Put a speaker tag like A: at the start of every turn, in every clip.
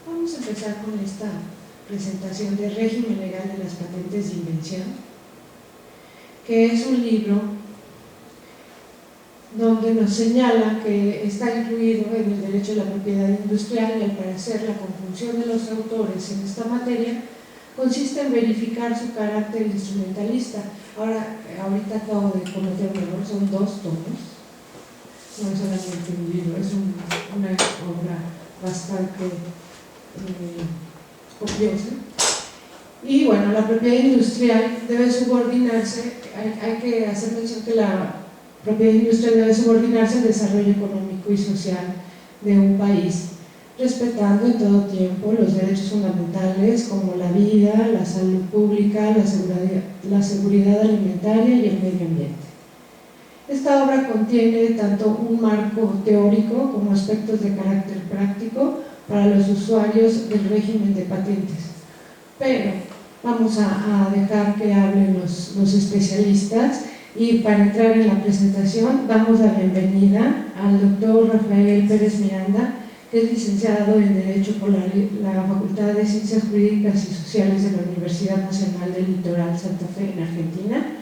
A: Vamos a empezar con esta presentación del régimen legal de las patentes de invención, que es un libro donde nos señala que está incluido en el derecho de la propiedad industrial y al parecer la conjunción de los autores en esta materia consiste en verificar su carácter instrumentalista. Ahorita acabo de cometer un error, son 2 tomos, no es solamente un libro, es una obra bastante copiosa. Y bueno, la propiedad industrial debe subordinarse, hay que hacer mención que la propiedad industrial debe subordinarse al desarrollo económico y social de un país, respetando en todo tiempo los derechos fundamentales como la vida, la salud pública, la seguridad alimentaria y el medio ambiente. Esta obra contiene tanto un marco teórico como aspectos de carácter práctico para los usuarios del régimen de patentes. Pero vamos a dejar que hablen los especialistas y para entrar en la presentación damos la bienvenida al doctor Rafael Pérez Miranda, que es licenciado en Derecho por la Facultad de Ciencias Jurídicas y Sociales de la Universidad Nacional del Litoral Santa Fe en Argentina,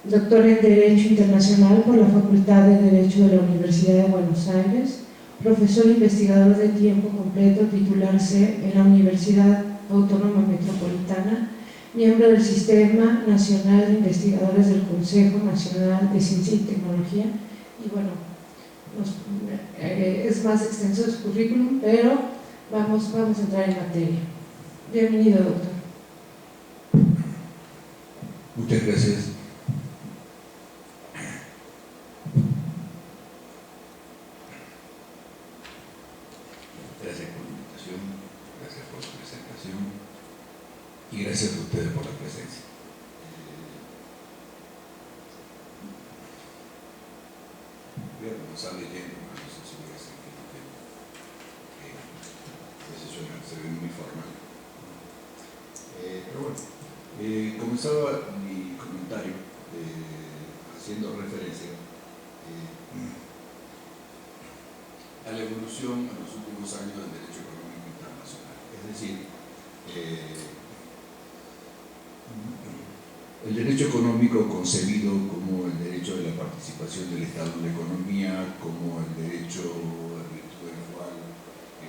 A: doctor en Derecho Internacional por la Facultad de Derecho de la Universidad de Buenos Aires, profesor investigador de tiempo completo, titular C en la Universidad Autónoma Metropolitana, miembro del Sistema Nacional de Investigadores del Consejo Nacional de Ciencia y Tecnología. Y bueno, es más extenso su currículum, pero vamos a entrar en materia. Bienvenido, doctor.
B: Muchas gracias. Gracias por la invitación, gracias por la presentación y gracias a ustedes por la presencia. Voy a comenzar leyendo, no sé si voy a hacer que se ve muy formal. Pero bueno, comenzaba mi comentario haciendo referencia a la evolución en los últimos años del derecho económico internacional. Es decir, el derecho económico concebido como el derecho de la participación del Estado en la economía, como el derecho en virtud del cual,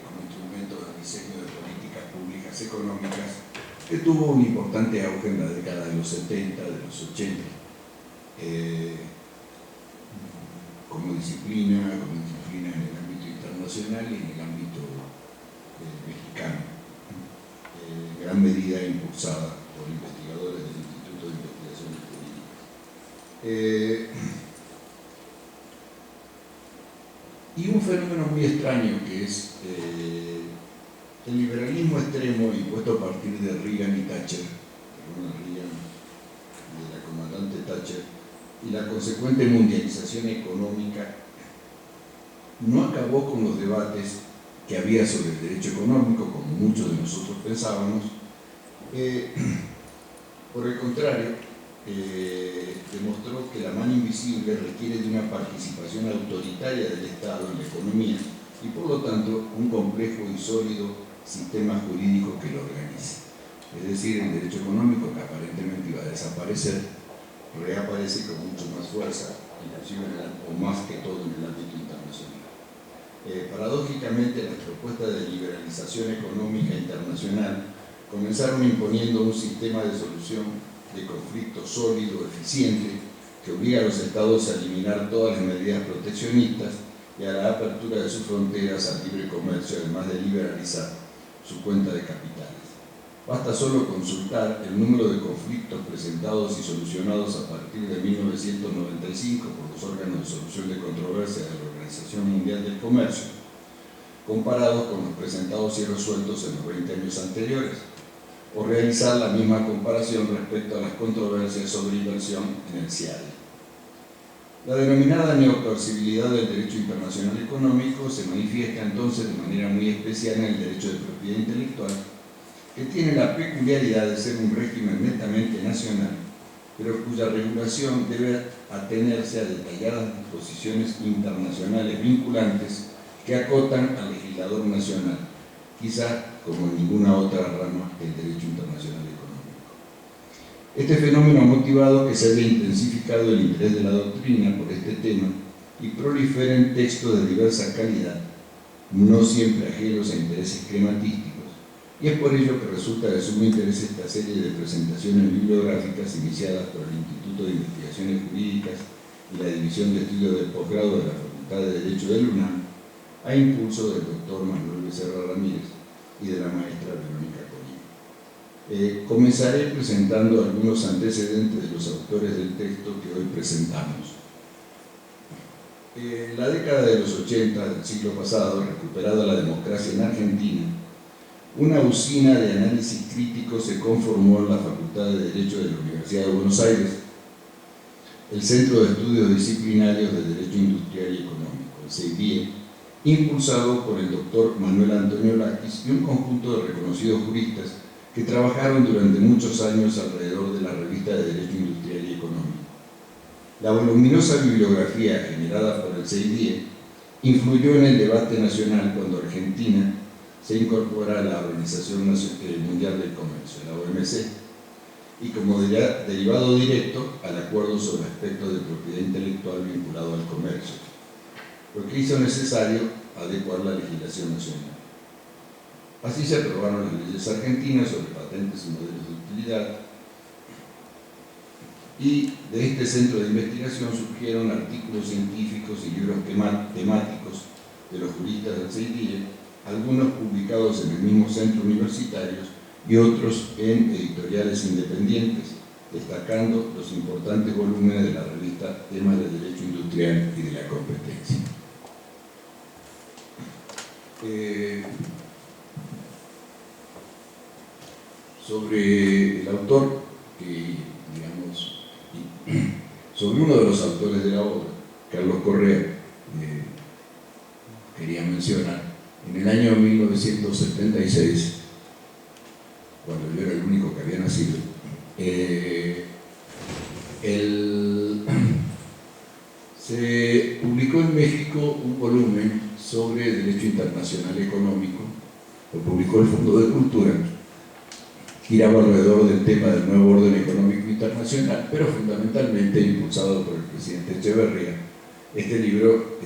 B: como instrumento de diseño de políticas públicas económicas, que tuvo un importante auge en la década de los 70, de los 80, como disciplina en el ámbito internacional y en el ámbito mexicano, en gran medida impulsada por investigadores del Instituto de Investigaciones Jurídicas. Y un fenómeno muy extraño que es el liberalismo extremo impuesto a partir de Reagan y Thatcher, de la comandante Thatcher, y la consecuente mundialización económica no acabó con los debates que había sobre el derecho económico, como muchos de nosotros pensábamos. Por el contrario, demostró que la mano invisible requiere de una participación autoritaria del Estado en la economía y por lo tanto un complejo y sólido sistema jurídico que lo organice. Es decir, el derecho económico, que aparentemente iba a desaparecer, reaparece con mucho más fuerza, inclusive o más que todo en el ámbito internacional. Paradójicamente, las propuestas de liberalización económica internacional comenzaron imponiendo un sistema de solución de conflictos sólido, eficiente, que obliga a los estados a eliminar todas las medidas proteccionistas y a la apertura de sus fronteras al libre comercio, además de liberalizar su cuenta de capitales. Basta solo consultar el número de conflictos presentados y solucionados a partir de 1995 por los órganos de solución de controversia de la Organización Mundial del Comercio, comparados con los presentados y resueltos en los 20 años anteriores, o realizar la misma comparación respecto a las controversias sobre inversión en el CIADI. La denominada neopercibilidad del derecho internacional económico se manifiesta entonces de manera muy especial en el derecho de propiedad intelectual, que tiene la peculiaridad de ser un régimen netamente nacional, pero cuya regulación debe atenerse a detalladas disposiciones internacionales vinculantes que acotan al legislador nacional, quizá como en ninguna otra rama del derecho internacional económico. Este fenómeno ha motivado que se haya intensificado el interés de la doctrina por este tema y proliferen textos de diversa calidad, no siempre ajenos a intereses crematísticos, y es por ello que resulta de sumo interés esta serie de presentaciones bibliográficas iniciadas por el Instituto de Investigaciones Jurídicas y la División de Estudios de Posgrado de la Facultad de Derecho del UNAM, a impulso del doctor Manuel Becerra Ramírez y de la maestra Verónica Colín. Comenzaré presentando algunos antecedentes de los autores del texto que hoy presentamos. En la década de los 80 del siglo pasado, recuperada la democracia en Argentina, una usina de análisis crítico se conformó en la Facultad de Derecho de la Universidad de Buenos Aires, el Centro de Estudios Disciplinarios de Derecho Industrial y Económico, el CEIDIE, impulsado por el doctor Manuel Antonio Lactis y un conjunto de reconocidos juristas que trabajaron durante muchos años alrededor de la revista de Derecho Industrial y Económico. La voluminosa bibliografía generada por el CEIDIE influyó en el debate nacional cuando Argentina se incorpora a la Organización Mundial del Comercio, la OMC, y como derivado directo al acuerdo sobre aspectos de propiedad intelectual vinculado al comercio, lo que hizo necesario adecuar la legislación nacional. Así se aprobaron las leyes argentinas sobre patentes y modelos de utilidad, y de este centro de investigación surgieron artículos científicos y libros temáticos de los juristas del CEIDIE, algunos publicados en el mismo centro universitario y otros en editoriales independientes, destacando los importantes volúmenes de la revista Temas de Derecho Industrial y de la Competencia. Sobre el autor, sobre uno de los autores de la obra, Carlos Correa, quería mencionar. En el año 1976, cuando yo era el único que había nacido, se publicó en México un volumen sobre Derecho Internacional Económico, lo publicó el Fondo de Cultura, giraba alrededor del tema del nuevo orden económico internacional, pero fundamentalmente impulsado por el presidente Echeverría. Este libro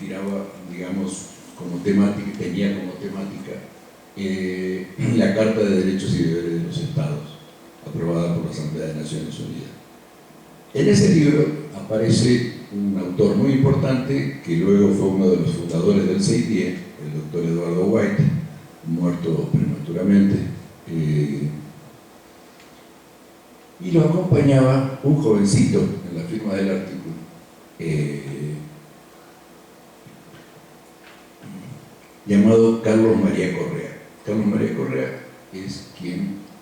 B: giraba, digamos, tenía como temática la Carta de Derechos y Deberes de los Estados, aprobada por la Asamblea de Naciones Unidas. En ese libro aparece un autor muy importante, que luego fue uno de los fundadores del CEIDIE, el doctor Eduardo White, muerto prematuramente, y lo acompañaba un jovencito en la firma del artículo, llamado Carlos María Correa. Carlos María Correa es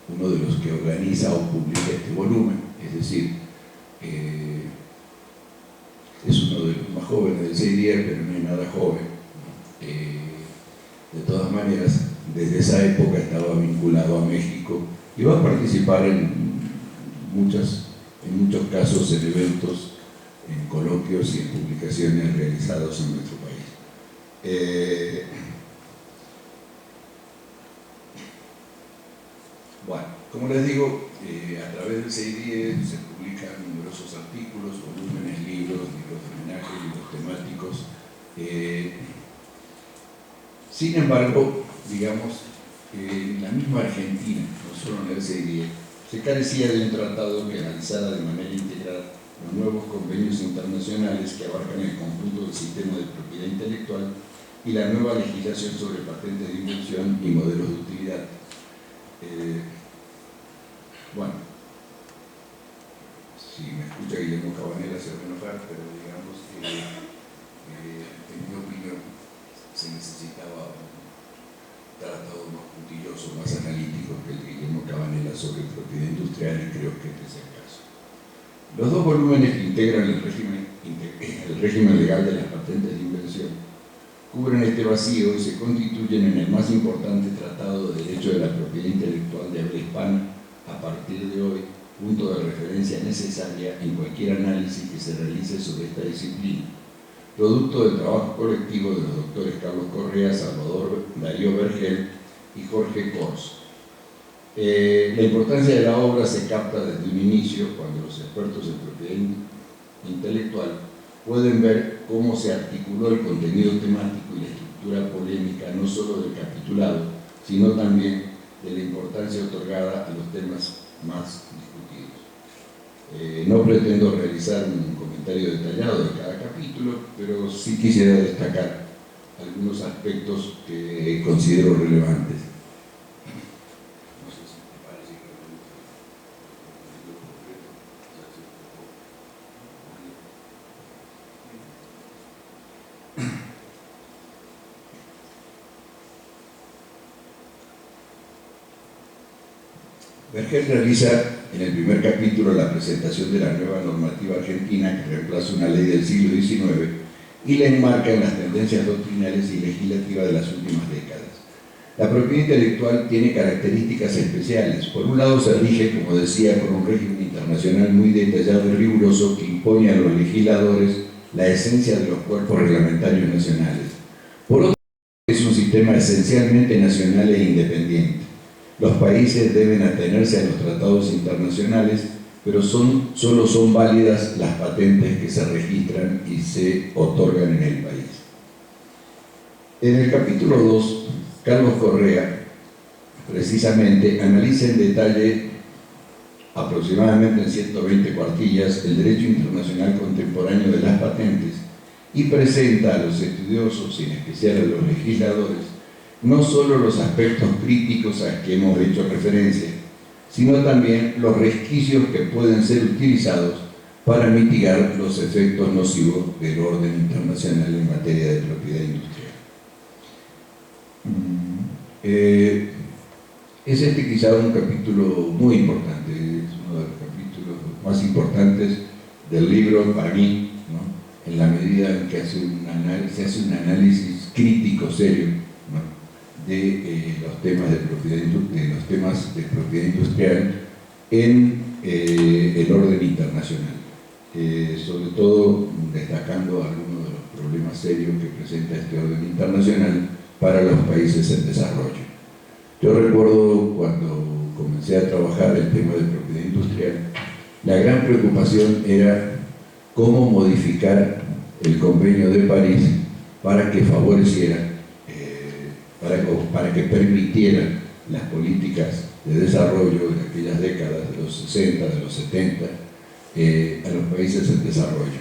B: uno de los que organiza o publica este volumen, es decir, es uno de los más jóvenes del CEIDIE, pero no es nada joven. De todas maneras, desde esa época estaba vinculado a México y va a participar en muchos casos en eventos, en coloquios y en publicaciones realizados en nuestro país. Bueno, como les digo, a través del CEIDIE se publican numerosos artículos, volúmenes, libros de homenaje, libros temáticos. Sin embargo, digamos, en la misma Argentina, no solo en el CEIDIE, se carecía de un tratado que analizara de manera integral los nuevos convenios internacionales que abarcan el conjunto del sistema de propiedad intelectual y la nueva legislación sobre patentes de invención y modelos de utilidad. Bueno, si me escucha Guillermo Cabanela se va a enojar, pero digamos que en mi opinión se necesitaba un tratado más puntilloso, más analítico que el de Guillermo Cabanela sobre propiedad industrial, y creo que este es el caso. Los dos volúmenes que integran el régimen legal de las patentes de invención cubren este vacío y se constituyen en el más importante tratado de derecho de la propiedad intelectual de habla hispana a partir de hoy, punto de referencia necesaria en cualquier análisis que se realice sobre esta disciplina, producto del trabajo colectivo de los doctores Carlos Correa, Salvador Darío Vergel y Jorge Kors. La importancia de la obra se capta desde un inicio, cuando los expertos en propiedad intelectual pueden ver cómo se articuló el contenido temático y la estructura polémica no solo del capitulado, sino también de la importancia otorgada a los temas más discutidos. No pretendo realizar un comentario detallado de cada capítulo, pero sí quisiera destacar algunos aspectos que considero relevantes. Vergel realiza en el primer capítulo la presentación de la nueva normativa argentina que reemplaza una ley del siglo XIX y la enmarca en las tendencias doctrinales y legislativas de las últimas décadas. La propiedad intelectual tiene características especiales. Por un lado se rige, como decía, por un régimen internacional muy detallado y riguroso que impone a los legisladores la esencia de los cuerpos reglamentarios nacionales. Por otro lado, es un sistema esencialmente nacional e independiente. Los países deben atenerse a los tratados internacionales, pero solo son válidas las patentes que se registran y se otorgan en el país. En el capítulo 2, Carlos Correa, precisamente, analiza en detalle, aproximadamente en 120 cuartillas, el derecho internacional contemporáneo de las patentes y presenta a los estudiosos, y en especial a los legisladores, no solo los aspectos críticos a que hemos hecho referencia, sino también los resquicios que pueden ser utilizados para mitigar los efectos nocivos del orden internacional en materia de propiedad industrial. Es quizá un capítulo muy importante, es uno de los capítulos más importantes del libro para mí, ¿no? En la medida en que se hace un análisis crítico, serio, ¿no? De los temas de propiedad industrial en el orden internacional, sobre todo destacando algunos de los problemas serios que presenta este orden internacional para los países en desarrollo. Yo recuerdo cuando comencé a trabajar el tema de propiedad industrial, la gran preocupación era cómo modificar el Convenio de París para que favoreciera para que permitieran las políticas de desarrollo de aquellas décadas, de los 60, de los 70, a los países en desarrollo.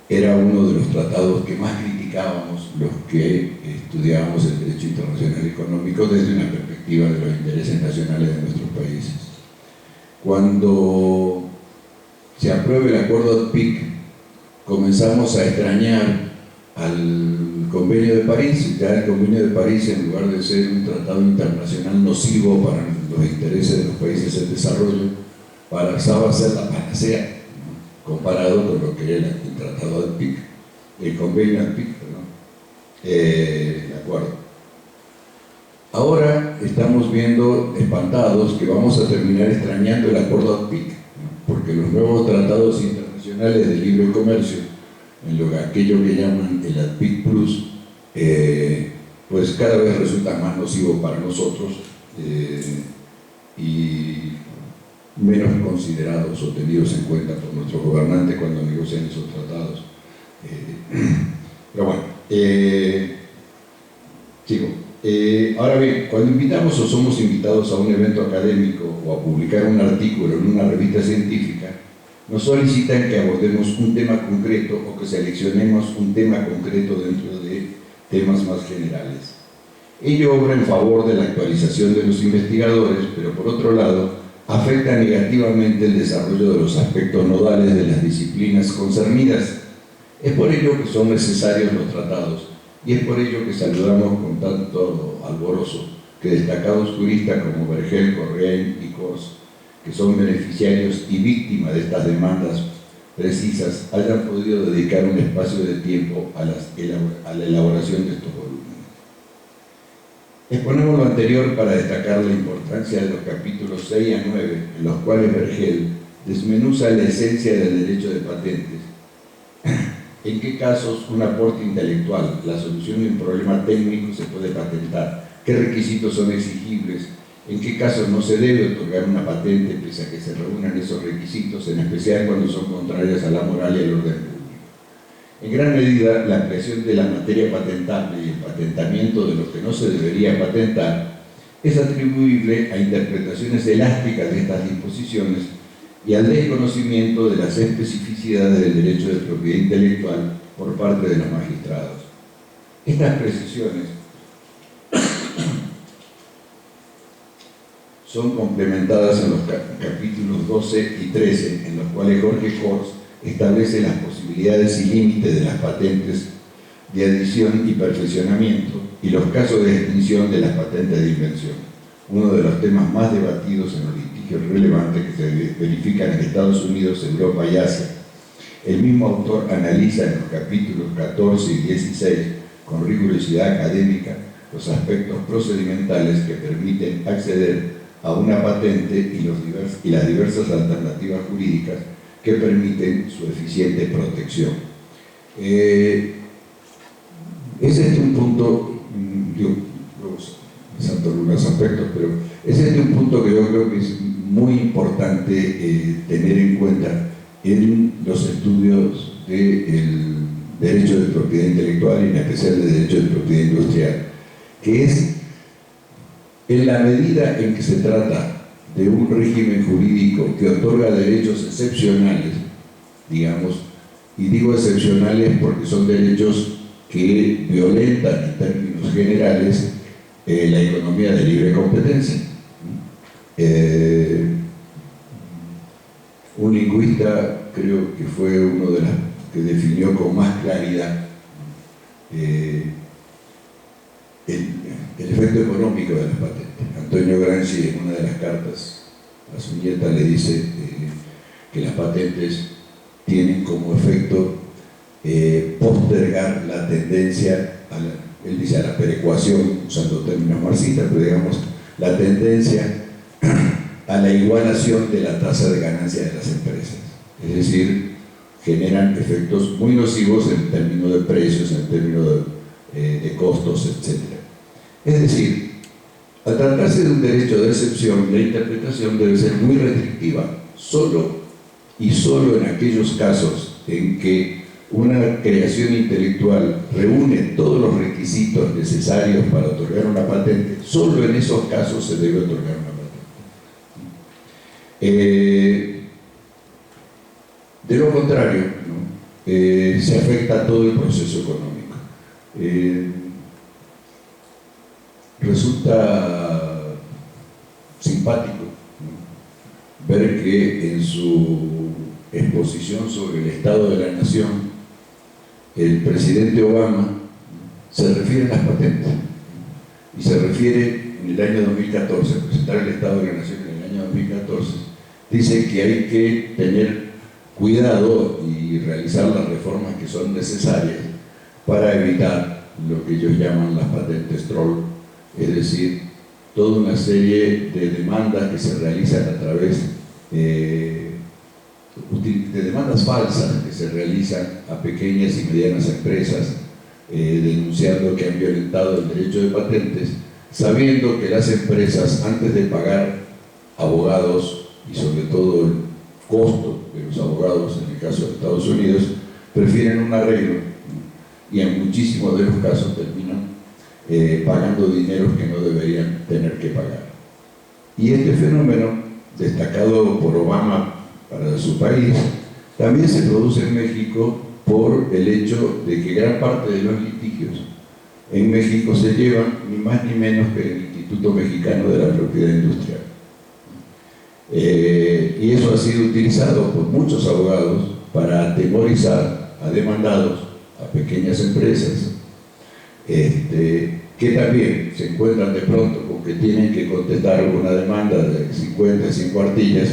B: Era uno de los tratados que más criticábamos los que estudiábamos el derecho internacional económico desde una perspectiva de los intereses nacionales de nuestros países. Cuando se apruebe el acuerdo ADPIC, comenzamos a extrañar al Convenio de París. Ya el Convenio de París, en lugar de ser un tratado internacional nocivo para los intereses de los países en desarrollo, pasaba a ser la panacea, ¿no? Comparado con lo que era el tratado ADPIC, el Convenio ADPIC, el acuerdo. Ahora estamos viendo espantados que vamos a terminar extrañando el acuerdo ADPIC, ¿no? Porque los nuevos tratados internacionales de libre comercio, en aquello que llaman el ADPIC Plus, pues cada vez resulta más nocivo para nosotros y menos considerados o tenidos en cuenta por nuestros gobernantes cuando negocian esos tratados. Pero bueno, sigo. Ahora bien, cuando invitamos o somos invitados a un evento académico o a publicar un artículo en una revista científica, nos solicitan que abordemos un tema concreto o que seleccionemos un tema concreto dentro de temas más generales. Ello obra en favor de la actualización de los investigadores, pero por otro lado, afecta negativamente el desarrollo de los aspectos nodales de las disciplinas concernidas. Es por ello que son necesarios los tratados, y es por ello que saludamos con tanto alborozo que destacados juristas como Vergel, Correa y Kors, que son beneficiarios y víctimas de estas demandas precisas, hayan podido dedicar un espacio de tiempo a la elaboración de estos volúmenes. Exponemos lo anterior para destacar la importancia de los capítulos 6 a 9, en los cuales Vergel desmenuza la esencia del derecho de patentes, en qué casos un aporte intelectual, la solución de un problema técnico, se puede patentar, qué requisitos son exigibles, en qué casos no se debe otorgar una patente pese a que se reúnan esos requisitos, en especial cuando son contrarias a la moral y al orden público. En gran medida, la ampliación de la materia patentable y el patentamiento de lo que no se debería patentar es atribuible a interpretaciones elásticas de estas disposiciones y al desconocimiento de las especificidades del derecho de propiedad intelectual por parte de los magistrados. Estas precisiones son complementadas en los capítulos 12 y 13, en los cuales Jorge Kors establece las posibilidades y límites de las patentes de adición y perfeccionamiento y los casos de extinción de las patentes de invención, uno de los temas más debatidos en los litigios relevantes que se verifican en Estados Unidos, Europa y Asia. El mismo autor analiza en los capítulos 14 y 16, con rigurosidad académica, los aspectos procedimentales que permiten acceder a una patente y las diversas alternativas jurídicas que permiten su eficiente protección. Es un punto, yo salto algunos aspectos, pero es un punto que yo creo que es muy importante tener en cuenta en los estudios del derecho de propiedad intelectual y en especial del derecho de propiedad industrial, que es en la medida en que se trata de un régimen jurídico que otorga derechos excepcionales, digamos, y digo excepcionales porque son derechos que violentan en términos generales la economía de libre competencia. Un lingüista, creo que fue uno de los que definió con más claridad el efecto económico de las patentes. Antonio Gramsci, en una de las cartas a su nieta, le dice que las patentes tienen como efecto postergar la tendencia él dice a la perecuación, usando términos marxistas, pero digamos la tendencia a la igualación de la tasa de ganancia de las empresas. Es decir, generan efectos muy nocivos en términos de precios, en términos de costos, etc. Es decir, al tratarse de un derecho de excepción, la interpretación debe ser muy restrictiva, solo en aquellos casos en que una creación intelectual reúne todos los requisitos necesarios para otorgar una patente, solo en esos casos se debe otorgar una patente. De lo contrario, ¿no? Se afecta todo el proceso económico. Resulta simpático, ¿no?, ver que en su exposición sobre el Estado de la Nación, el presidente Obama se refiere a las patentes y se refiere en el año 2014, presentar el Estado de la Nación en el año 2014, dice que hay que tener cuidado y realizar las reformas que son necesarias para evitar lo que ellos llaman las patentes troll, es decir, toda una serie de demandas que se realizan a través de demandas falsas que se realizan a pequeñas y medianas empresas denunciando que han violentado el derecho de patentes, sabiendo que las empresas, antes de pagar abogados y sobre todo el costo de los abogados en el caso de Estados Unidos, prefieren un arreglo y en muchísimos de los casos terminan pagando dineros que no deberían tener que pagar. Y este fenómeno, destacado por Obama para su país, también se produce en México por el hecho de que gran parte de los litigios en México se llevan ni más ni menos que el Instituto Mexicano de la Propiedad Industrial. Y eso ha sido utilizado por muchos abogados para atemorizar a demandados, a pequeñas empresas, que también se encuentran de pronto con que tienen que contestar una demanda de 50, 100 cuartillas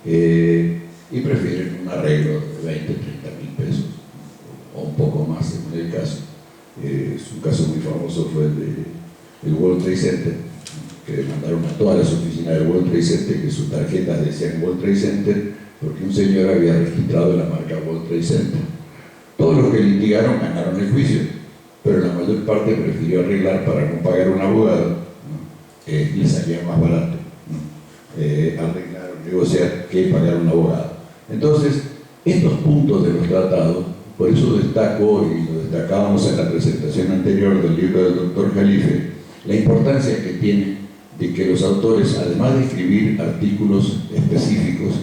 B: y prefieren un arreglo de 20, 30 mil pesos o un poco más según el caso. Un caso muy famoso fue el World Trade Center, que demandaron a todas las oficinas del World Trade Center que sus tarjetas decían World Trade Center porque un señor había registrado la marca World Trade Center. Todos los que litigaron ganaron el juicio, pero la mayor parte prefirió arreglar para no pagar un abogado les salía más barato, ¿no? Arreglar o negociar que pagar un abogado. Entonces, estos puntos de los tratados, por eso destaco, y lo destacábamos en la presentación anterior del libro del doctor Jalife, la importancia que tiene de que los autores, además de escribir artículos específicos,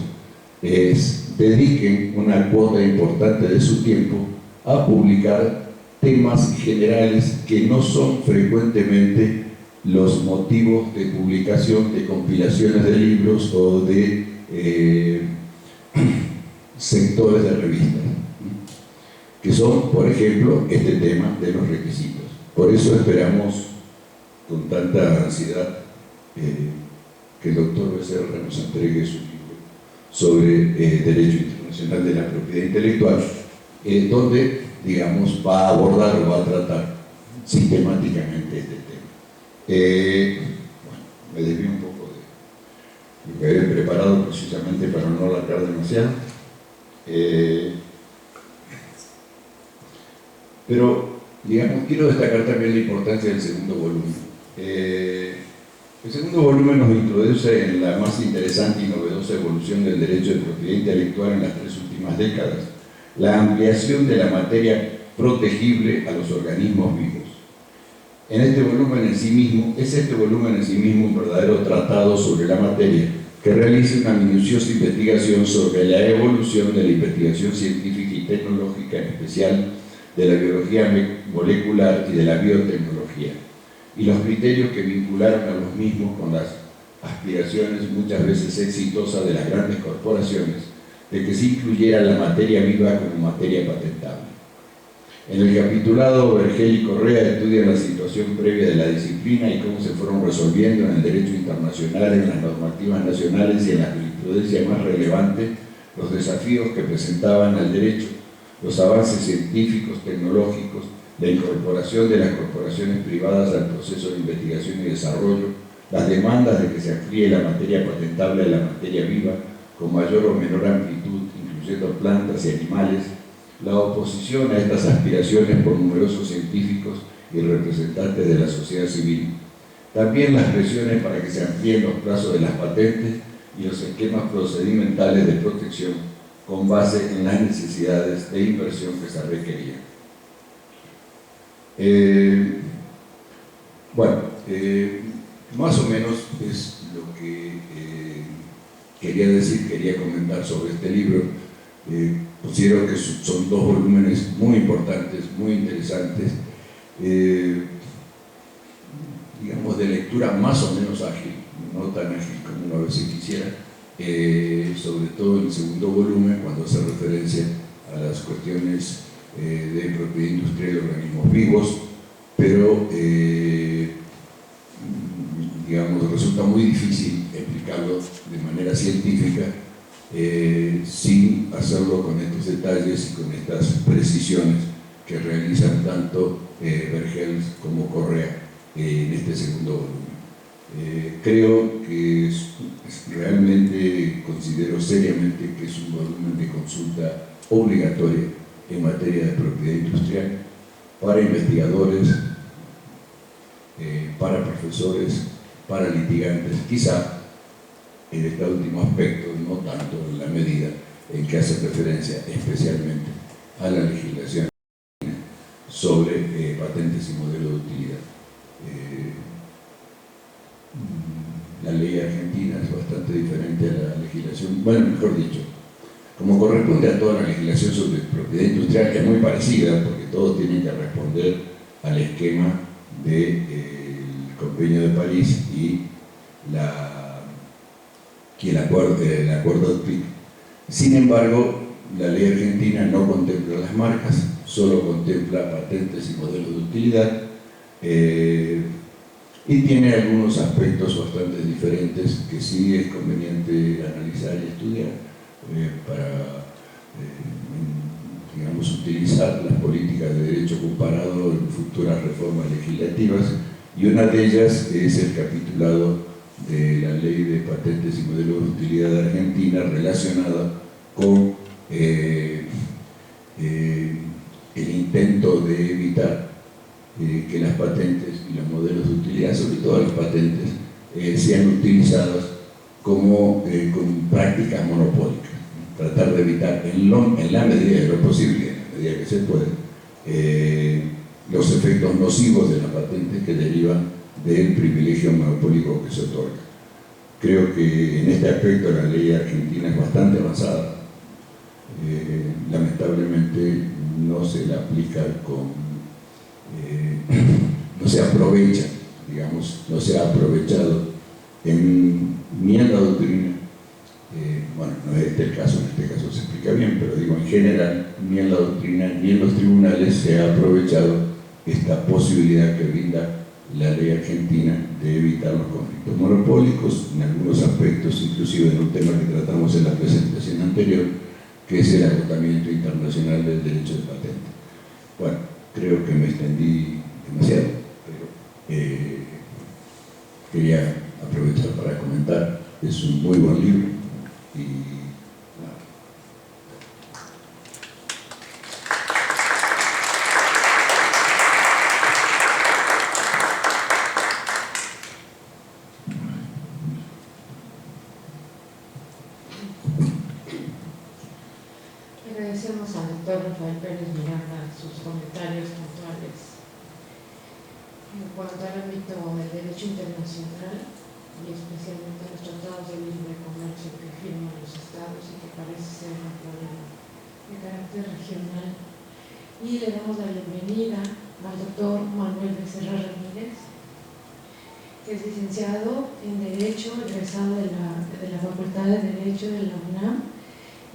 B: dediquen una cuota importante de su tiempo a publicar temas generales que no son frecuentemente los motivos de publicación de compilaciones de libros o de sectores de revistas, que son, por ejemplo, este tema de los requisitos. Por eso esperamos con tanta ansiedad que el doctor Becerra nos entregue su libro sobre Derecho Internacional de la Propiedad Intelectual, donde, digamos, va a abordar o va a tratar sistemáticamente este tema. Bueno, me desvío un poco de lo que había preparado precisamente para no alargar demasiado. Pero, digamos, quiero destacar también la importancia del segundo volumen. El segundo volumen nos introduce en la más interesante y novedosa evolución del derecho de propiedad intelectual en las 3 últimas décadas, la ampliación de la materia protegible a los organismos vivos. Este volumen en sí mismo un verdadero tratado sobre la materia que realiza una minuciosa investigación sobre la evolución de la investigación científica y tecnológica, en especial de la biología molecular y de la biotecnología, y los criterios que vincularon a los mismos con las aspiraciones muchas veces exitosas de las grandes corporaciones de que se incluyera la materia viva como materia patentable. En el capitulado, Vergel y Correa estudian la situación previa de la disciplina y cómo se fueron resolviendo en el derecho internacional, en las normativas nacionales y en la jurisprudencia más relevante los desafíos que presentaban al derecho, los avances científicos, tecnológicos, la incorporación de las corporaciones privadas al proceso de investigación y desarrollo, las demandas de que se amplíe la materia patentable a la materia viva con mayor o menor amplitud, incluyendo plantas y animales, la oposición a estas aspiraciones por numerosos científicos y representantes de la sociedad civil, también las presiones para que se amplíen los plazos de las patentes y los esquemas procedimentales de protección con base en las necesidades de inversión que se requerían. Más o menos es lo que quería comentar sobre este libro. Considero que son 2 volúmenes muy importantes, muy interesantes, digamos de lectura más o menos ágil, no tan ágil como uno a veces quisiera, sobre todo en el segundo volumen, cuando hace referencia a las cuestiones de propiedad industrial de organismos vivos, pero digamos, resulta muy difícil explicarlo de manera científica sin hacerlo con estos detalles y con estas precisiones que realizan tanto Vergel como Correa en este segundo volumen. Creo que realmente considero seriamente que es un volumen de consulta obligatoria en materia de propiedad industrial para investigadores, para profesores, para litigantes, quizá en este último aspecto, no tanto en la medida en que hace referencia especialmente a la legislación sobre patentes y modelos de utilidad. La ley argentina es bastante diferente a la legislación, bueno, mejor dicho, como corresponde a toda la legislación sobre propiedad industrial, que es muy parecida, porque todos tienen que responder al esquema del Convenio de París y el acuerdo de PIC. Sin embargo, la ley argentina no contempla las marcas, solo contempla patentes y modelos de utilidad, y tiene algunos aspectos bastante diferentes que sí es conveniente analizar y estudiar para, digamos, utilizar las políticas de derecho comparado en futuras reformas legislativas, y una de ellas es el capitulado de la Ley de Patentes y Modelos de Utilidad de Argentina relacionada con el intento de evitar que las patentes y los modelos de utilidad, sobre todo las patentes, sean utilizadas como con prácticas monopólicas. Tratar de evitar en la medida de lo posible, en la medida que se puede, los efectos nocivos de la patente que derivan del privilegio monopólico que se otorga. Creo que en este aspecto la ley argentina es bastante avanzada. Lamentablemente no se la aplica no se aprovecha, digamos, no se ha aprovechado ni en la doctrina, bueno, no es este el caso, en este caso se explica bien, pero digo en general, ni en la doctrina ni en los tribunales se ha aprovechado esta posibilidad que brinda la ley argentina de evitar los conflictos monopólicos, en algunos aspectos, inclusive en un tema que tratamos en la presentación anterior, que es el agotamiento internacional del derecho de patente. Bueno, creo que me extendí demasiado, pero quería aprovechar para comentar. Es un muy buen libro y nada.
A: Agradecemos al doctor Rafael Pérez Miranda sus comentarios puntuales en cuanto al ámbito del derecho internacional y especialmente los tratados de libre comercio que firman los estados y que parece ser un problema de carácter regional. Y le damos la bienvenida al doctor Manuel Becerra Ramírez, que es licenciado en Derecho, egresado de la Facultad de Derecho de la UNAM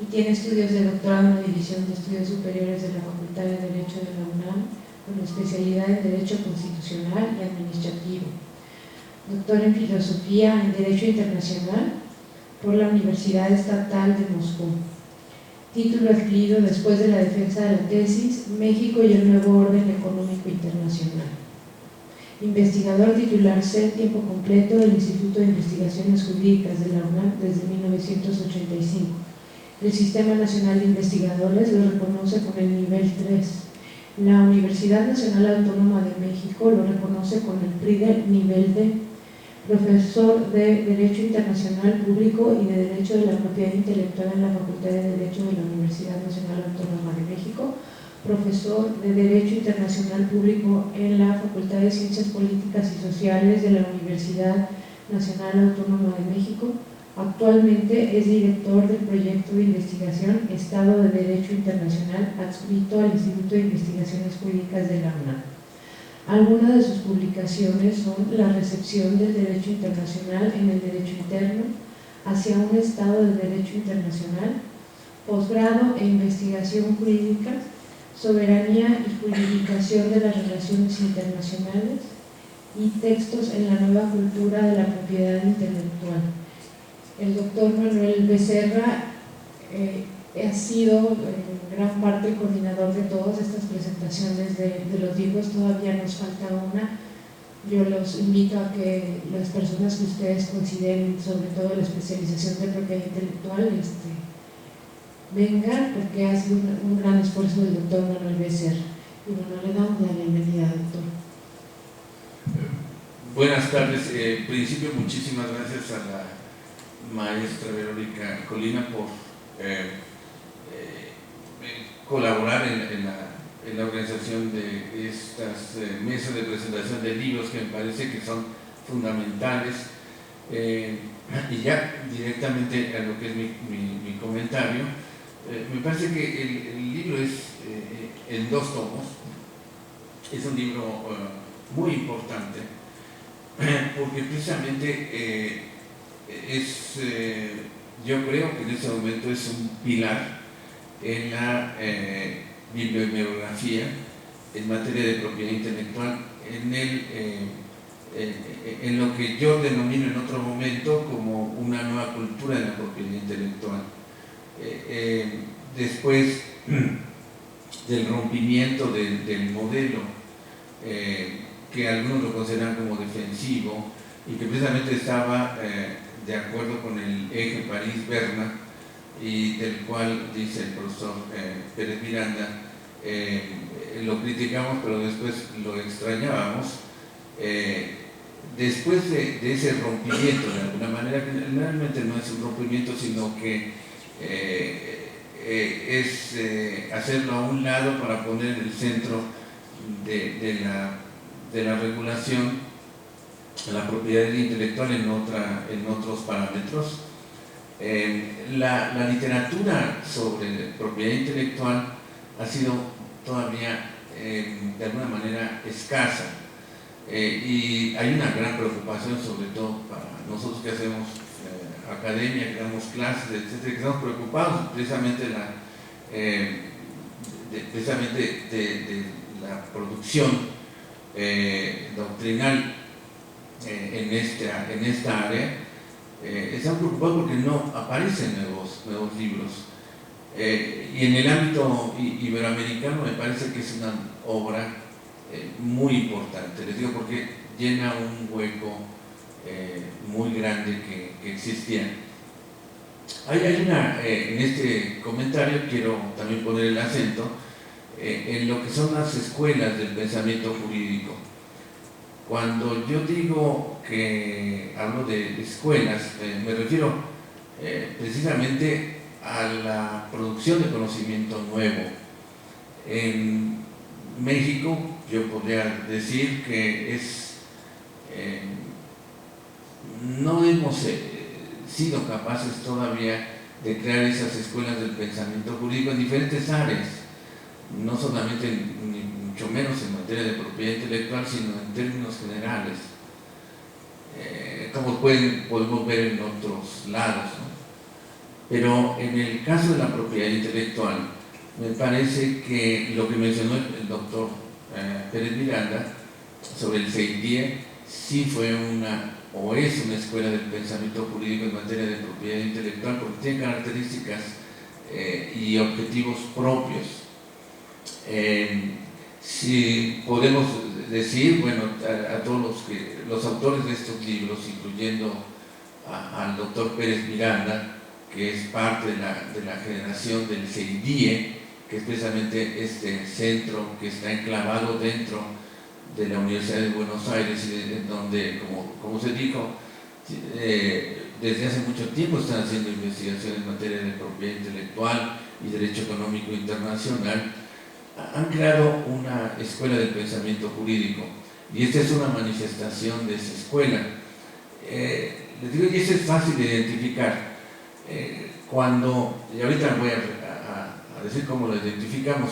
A: y tiene estudios de doctorado en la División de Estudios Superiores de la Facultad de Derecho de la UNAM, con especialidad en Derecho Constitucional y Administrativo. Doctor en Filosofía en Derecho Internacional por la Universidad Estatal de Moscú. Título adquirido después de la defensa de la tesis México y el nuevo orden económico internacional. Investigador titular C tiempo completo del Instituto de Investigaciones Jurídicas de la UNAM desde 1985. El Sistema Nacional de Investigadores lo reconoce con el nivel 3. La Universidad Nacional Autónoma de México lo reconoce con el PRIDE nivel D. Profesor de Derecho Internacional Público y de Derecho de la Propiedad Intelectual en la Facultad de Derecho de la Universidad Nacional Autónoma de México. Profesor de Derecho Internacional Público en la Facultad de Ciencias Políticas y Sociales de la Universidad Nacional Autónoma de México. Actualmente es director del proyecto de investigación Estado de Derecho Internacional adscrito al Instituto de Investigaciones Jurídicas de la UNAM. Algunas de sus publicaciones son la recepción del derecho internacional en el derecho interno hacia un Estado de Derecho Internacional, posgrado e investigación jurídica, soberanía y juridicación de las relaciones internacionales y textos en la nueva cultura de la propiedad intelectual. El doctor Manuel Becerra ha sido en gran parte coordinador de todas estas presentaciones de los libros. Todavía nos falta una. Yo los invito a que las personas que ustedes consideren, sobre todo la especialización de propiedad intelectual, vengan, porque ha sido un gran esfuerzo del doctor Manuel Becerra. Y bueno, le damos la bienvenida, doctor.
C: Buenas tardes. En principio, muchísimas gracias a la maestra Verónica Colina por colaborar en la organización de estas mesas de presentación de libros que me parece que son fundamentales. Y ya directamente a lo que es mi comentario, me parece que el libro es en 2 tomos. Es un libro muy importante porque precisamente yo creo que en este momento es un pilar en la bibliografía en materia de propiedad intelectual, en lo que yo denomino en otro momento como una nueva cultura de la propiedad intelectual. Después del rompimiento del modelo que algunos lo consideran como defensivo y que precisamente estaba de acuerdo con el eje París-Berna, y del cual dice el profesor Pérez Miranda, lo criticamos pero después lo extrañábamos. después de ese rompimiento, de alguna manera, que realmente no es un rompimiento, sino que es hacerlo a un lado para poner el centro de la regulación de la propiedad intelectual en otros parámetros. La literatura sobre propiedad intelectual ha sido todavía de alguna manera escasa, y hay una gran preocupación, sobre todo para nosotros que hacemos academia, que damos clases, etcétera, que estamos preocupados precisamente de la producción doctrinal en esta área. Están preocupados porque no aparecen nuevos libros. Y en el ámbito iberoamericano me parece que es una obra muy importante, les digo, porque llena un hueco muy grande que existía. En este comentario quiero también poner el acento en lo que son las escuelas del pensamiento jurídico. Cuando yo digo que hablo de escuelas, me refiero precisamente a la producción de conocimiento nuevo. En México yo podría decir que no hemos sido capaces todavía de crear esas escuelas del pensamiento jurídico en diferentes áreas, no solamente ni mucho menos en materia de propiedad intelectual, sino en términos generales, como podemos ver en otros lados, ¿no? Pero en el caso de la propiedad intelectual, me parece que lo que mencionó el doctor Pérez Miranda sobre el CEIDIE sí fue o es una escuela del pensamiento jurídico en materia de propiedad intelectual, porque tiene características y objetivos propios. Si podemos decir, bueno, a todos los autores de estos libros, incluyendo al doctor Pérez Miranda, que es parte de la generación del CEIDIE, que es precisamente este centro que está enclavado dentro de la Universidad de Buenos Aires, y donde, como se dijo, desde hace mucho tiempo están haciendo investigaciones en materia de propiedad intelectual y derecho económico internacional. Han creado una escuela del pensamiento jurídico, y esta es una manifestación de esa escuela. Les digo, y eso es fácil de identificar. Y ahorita voy a decir cómo lo identificamos,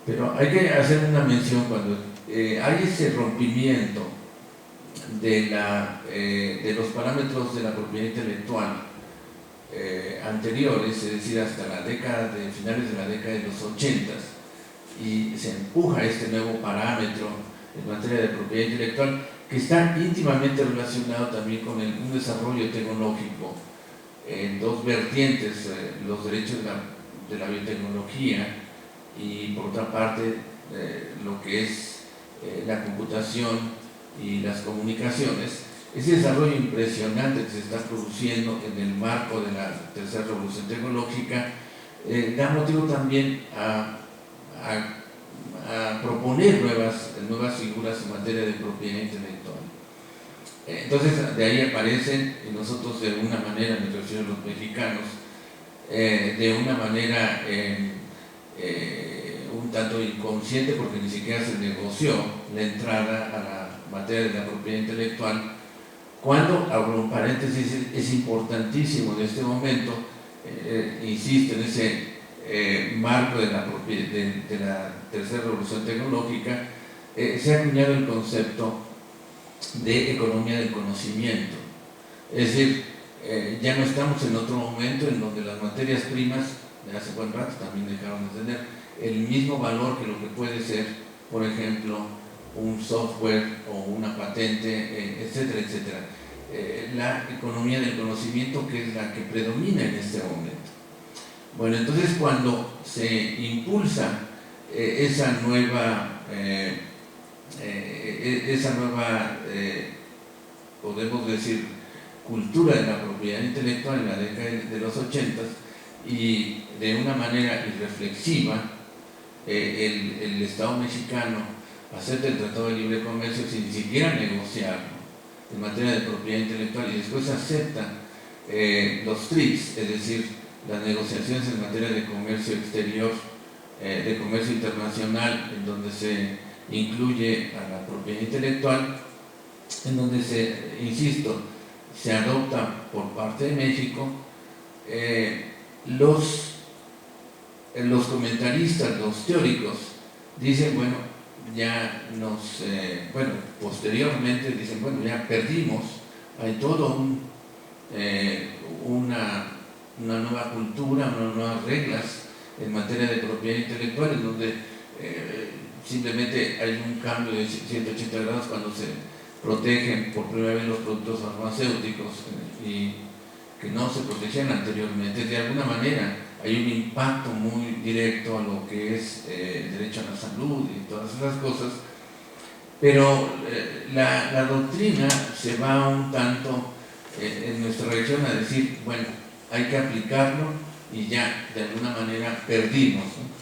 C: pero hay que hacer una mención cuando hay ese rompimiento de los parámetros de la propiedad intelectual anteriores, es decir, hasta finales de la década de los 80, y se empuja este nuevo parámetro en materia de propiedad intelectual, que está íntimamente relacionado también con un desarrollo tecnológico en dos vertientes, los derechos de la biotecnología, y por otra parte lo que es la computación y las comunicaciones. Ese desarrollo impresionante que se está produciendo en el marco de la tercera revolución tecnológica da motivo también a proponer nuevas figuras en materia de propiedad intelectual. Entonces de ahí aparecen, y nosotros de una manera, me refiero a los mexicanos, de una manera un tanto inconsciente, porque ni siquiera se negoció la entrada a la materia de la propiedad intelectual, cuando, abro un paréntesis, es importantísimo en este momento, insisto, en ese marco de la tercera revolución tecnológica, se ha acuñado el concepto de economía del conocimiento. Es decir, ya no estamos en otro momento en donde las materias primas de hace buen rato también dejaron de tener el mismo valor que lo que puede ser, por ejemplo, un software o una patente, etcétera, etcétera. La economía del conocimiento, que es la que predomina en este momento. Bueno, entonces cuando se impulsa esa nueva podemos decir, cultura de la propiedad intelectual en la década de los 80, y de una manera irreflexiva el Estado mexicano acepta el Tratado de Libre Comercio sin ni siquiera negociarlo, en materia de propiedad intelectual y después acepta los TRIPS, es decir, las negociaciones en materia de comercio exterior, de comercio internacional, en donde se incluye a la propiedad intelectual, en donde insisto, se adopta por parte de México, los comentaristas, los teóricos, dicen, bueno, ya posteriormente dicen, bueno, ya perdimos, hay todo una nueva cultura, unas nuevas reglas en materia de propiedad intelectual, en donde simplemente hay un cambio de 180 grados cuando se protegen por primera vez los productos farmacéuticos y que no se protegían anteriormente. De alguna manera hay un impacto muy directo a lo que es el derecho a la salud y todas esas cosas, pero la doctrina se va un tanto en nuestra región a decir, bueno, hay que aplicarlo y ya de alguna manera perdimos, ¿no?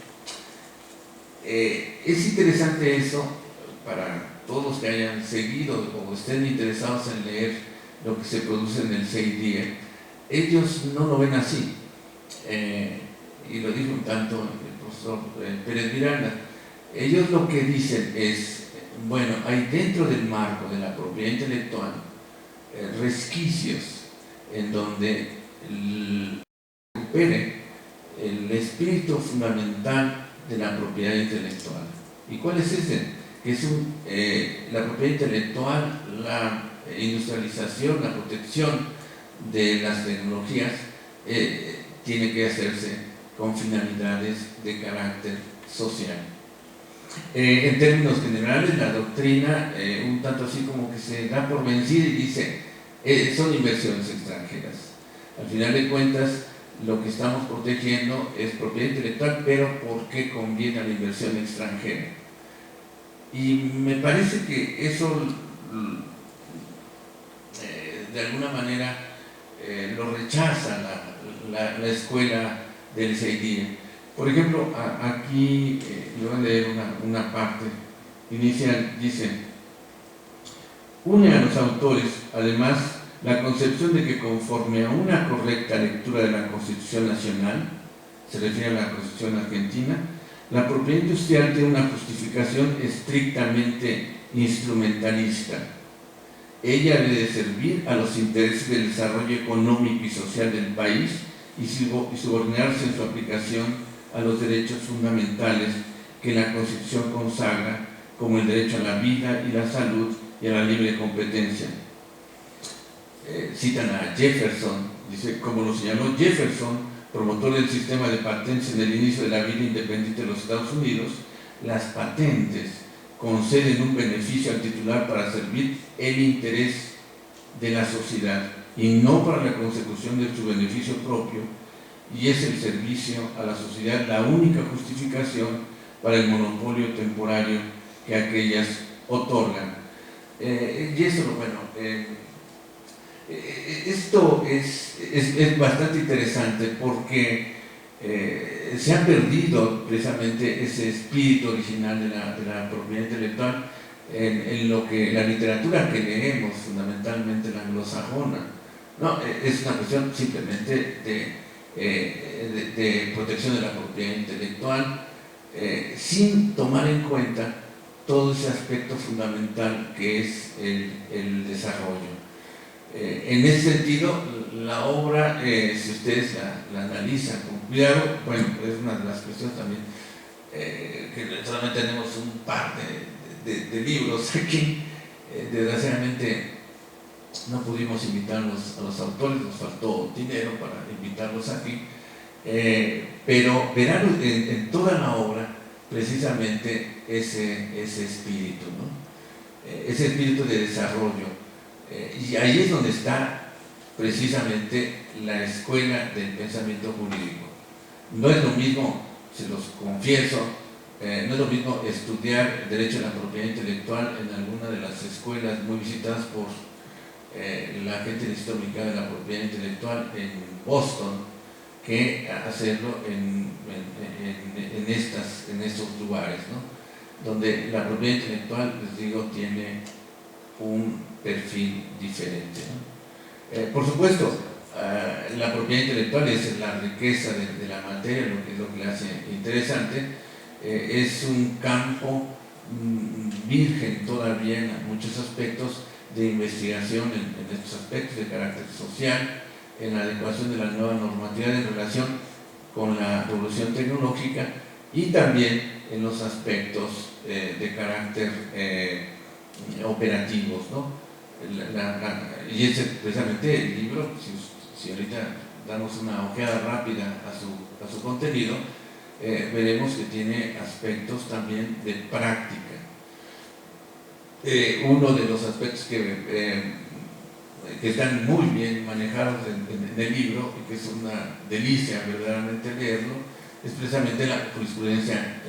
C: Es interesante eso para todos los que hayan seguido o estén interesados en leer lo que se produce en el CIDIE. Ellos no lo ven así, y lo dijo un tanto el profesor Pérez Miranda. Ellos lo que dicen es, bueno, hay dentro del marco de la propiedad intelectual resquicios en donde recupere el espíritu fundamental de la propiedad intelectual. ¿Y cuál es ese? Que es la propiedad intelectual, la industrialización, la protección de las tecnologías tiene que hacerse con finalidades de carácter social. En términos generales, la doctrina, un tanto así como que se da por vencida y dice, son inversiones extranjeras. Al final de cuentas, lo que estamos protegiendo es propiedad intelectual, pero ¿por qué conviene a la inversión extranjera? Y me parece que eso de alguna manera lo rechaza la escuela del CIDIE. Por ejemplo, aquí le voy a leer una parte inicial. Dice: une a los autores, además, la concepción de que conforme a una correcta lectura de la Constitución Nacional, se refiere a la Constitución Argentina, la propiedad industrial tiene una justificación estrictamente instrumentalista. Ella debe de servir a los intereses del desarrollo económico y social del país y subordinarse en su aplicación a los derechos fundamentales que la Constitución consagra, como el derecho a la vida y la salud y a la libre competencia. Citan a Jefferson, dice, como lo señaló Jefferson, promotor del sistema de patentes en el inicio de la vida independiente de los Estados Unidos, las patentes conceden un beneficio al titular para servir el interés de la sociedad y no para la consecución de su beneficio propio, y es el servicio a la sociedad la única justificación para el monopolio temporario que aquellas otorgan. Y eso, bueno, esto es bastante interesante porque se ha perdido precisamente ese espíritu original de la propiedad intelectual en lo que la literatura que leemos, fundamentalmente la anglosajona, no, es una cuestión simplemente de protección de la propiedad intelectual, sin tomar en cuenta todo ese aspecto fundamental que es el desarrollo. En ese sentido, la obra, si ustedes la analizan con cuidado, bueno, es una de las cuestiones también que solamente tenemos un par de libros aquí. Desgraciadamente no pudimos invitarlos a los autores, nos faltó dinero para invitarlos aquí, pero verán en toda la obra precisamente ese espíritu, ¿no? Ese espíritu de desarrollo. Y ahí es donde está precisamente la escuela del pensamiento jurídico. No es lo mismo, se los confieso, no es lo mismo estudiar derecho a la propiedad intelectual en alguna de las escuelas muy visitadas por la gente del Instituto Mexicano de la Propiedad Intelectual en Boston, que hacerlo en estos lugares, ¿no? Donde la propiedad intelectual, les digo, tiene un perfil diferente, ¿no? Por supuesto, la propiedad intelectual es la riqueza de la materia, lo que le hace interesante. Es un campo virgen todavía en muchos aspectos de investigación, en estos aspectos de carácter social, en la adecuación de la nueva normatividad en relación con la revolución tecnológica y también en los aspectos de carácter operativos, ¿no? Y ese precisamente el libro, si ahorita damos una ojeada rápida a su contenido, veremos que tiene aspectos también de práctica. Uno de los aspectos que están muy bien manejados en el libro y que es una delicia verdaderamente leerlo, es precisamente la jurisprudencia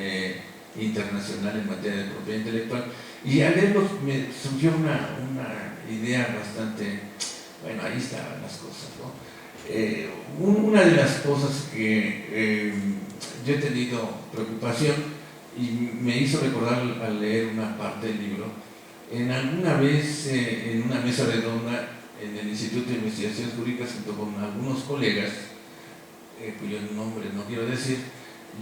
C: internacional en materia de propiedad intelectual. Y al leerlo me surgió una idea bastante, bueno, ahí estaban las cosas, ¿no? Una de las cosas que yo he tenido preocupación y me hizo recordar al leer una parte del libro, en alguna vez en una mesa redonda en el Instituto de Investigaciones Jurídicas junto con algunos colegas, cuyo nombre no quiero decir,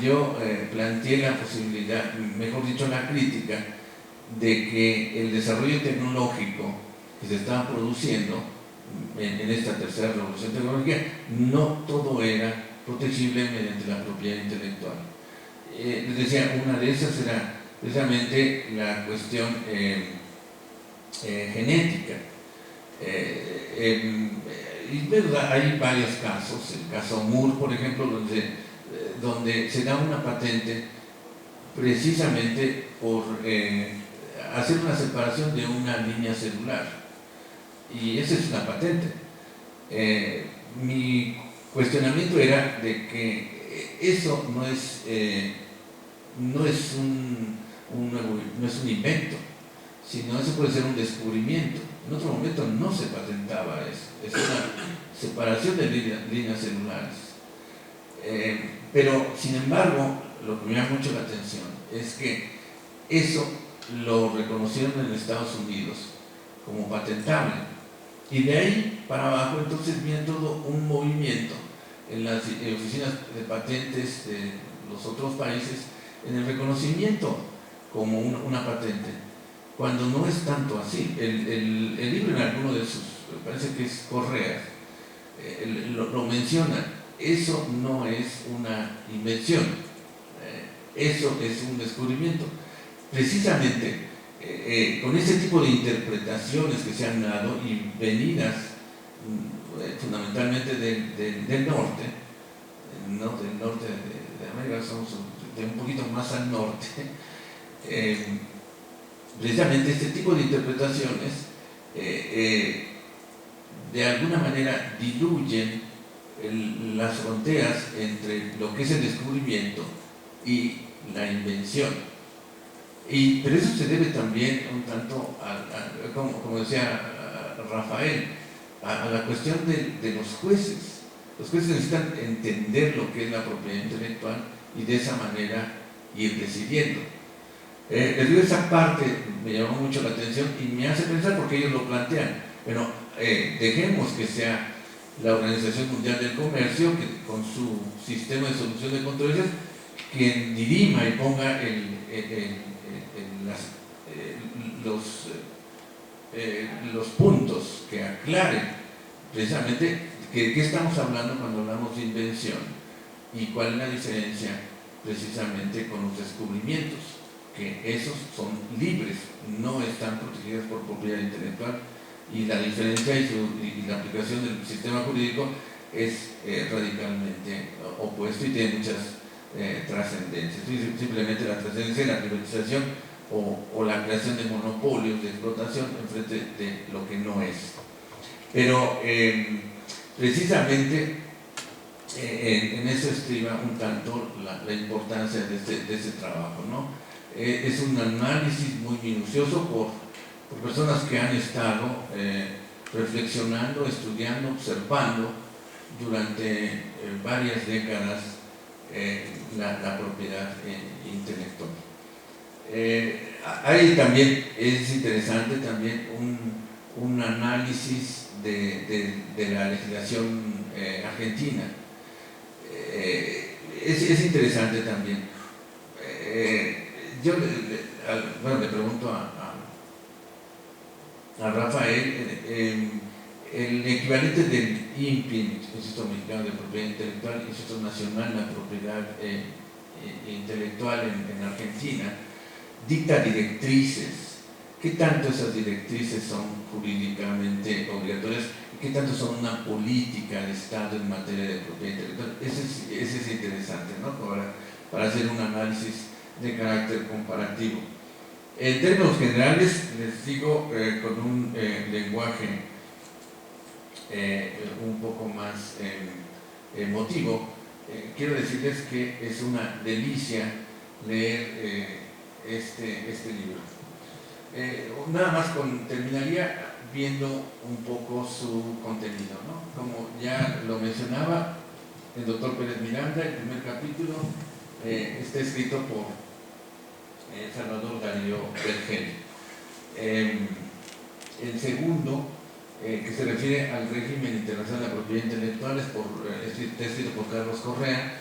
C: yo planteé la posibilidad, mejor dicho la crítica, de que el desarrollo tecnológico que se estaba produciendo en esta tercera revolución tecnológica, no todo era protegible mediante la propiedad intelectual. Les decía, una de esas era precisamente la cuestión genética. Y verdad, hay varios casos, el caso Moore, por ejemplo, donde se da una patente precisamente por hacer una separación de una línea celular, y esa es una patente. Mi cuestionamiento era de que eso no es un invento, sino eso puede ser un descubrimiento. En otro momento no se patentaba eso, es una separación de líneas celulares. Pero, sin embargo, lo que me llama mucho la atención es que eso lo reconocieron en Estados Unidos como patentable. Y de ahí para abajo, entonces, viene todo un movimiento en las oficinas de patentes de los otros países en el reconocimiento como una patente, cuando no es tanto así. El libro en alguno de sus, me parece que es Correa, lo menciona. Eso no es una invención, eso es un descubrimiento. Precisamente con ese tipo de interpretaciones que se han dado y venidas fundamentalmente del norte, no del norte de América, somos de un poquito más al norte, precisamente este tipo de interpretaciones de alguna manera diluyen las fronteras entre lo que es el descubrimiento y la invención. Pero eso se debe también un tanto como decía Rafael, a la cuestión de los jueces. Los jueces necesitan entender lo que es la propiedad intelectual y de esa manera ir decidiendo. Les digo, esa parte me llamó mucho la atención y me hace pensar porque ellos lo plantean. Bueno, dejemos que sea la Organización Mundial del Comercio, que con su sistema de solución de controversias, quien dirima y ponga los puntos que aclaren precisamente qué estamos hablando cuando hablamos de invención y cuál es la diferencia precisamente con los descubrimientos, que esos son libres, no están protegidos por propiedad intelectual, y la diferencia y la aplicación del sistema jurídico es radicalmente opuesto y tiene muchas trascendencias. Simplemente la trascendencia de la privatización o la creación de monopolios de explotación en frente de lo que no es. Pero precisamente en eso estriba un tanto la importancia de este trabajo, ¿no? Es un análisis muy minucioso por personas que han estado reflexionando, estudiando, observando durante varias décadas la propiedad intelectual. Hay también, es interesante también un análisis de la legislación argentina. Es interesante también. Yo le pregunto a Rafael, el equivalente del INPI, Instituto Mexicano de Propiedad Intelectual, Instituto Nacional de la Propiedad Intelectual en Argentina, dicta directrices. ¿Qué tanto esas directrices son jurídicamente obligatorias y qué tanto son una política de Estado en materia de propiedad intelectual? Ese es interesante, ¿no? Para hacer un análisis de carácter comparativo. En términos generales, les digo con un lenguaje un poco más emotivo, quiero decirles que es una delicia leer este libro. Nada más terminaría viendo un poco su contenido, ¿no? Como ya lo mencionaba el doctor Pérez Miranda, el primer capítulo está escrito por Salvador Darío Bergel. El segundo, que se refiere al régimen internacional de la propiedad intelectual, está escrito por Carlos Correa.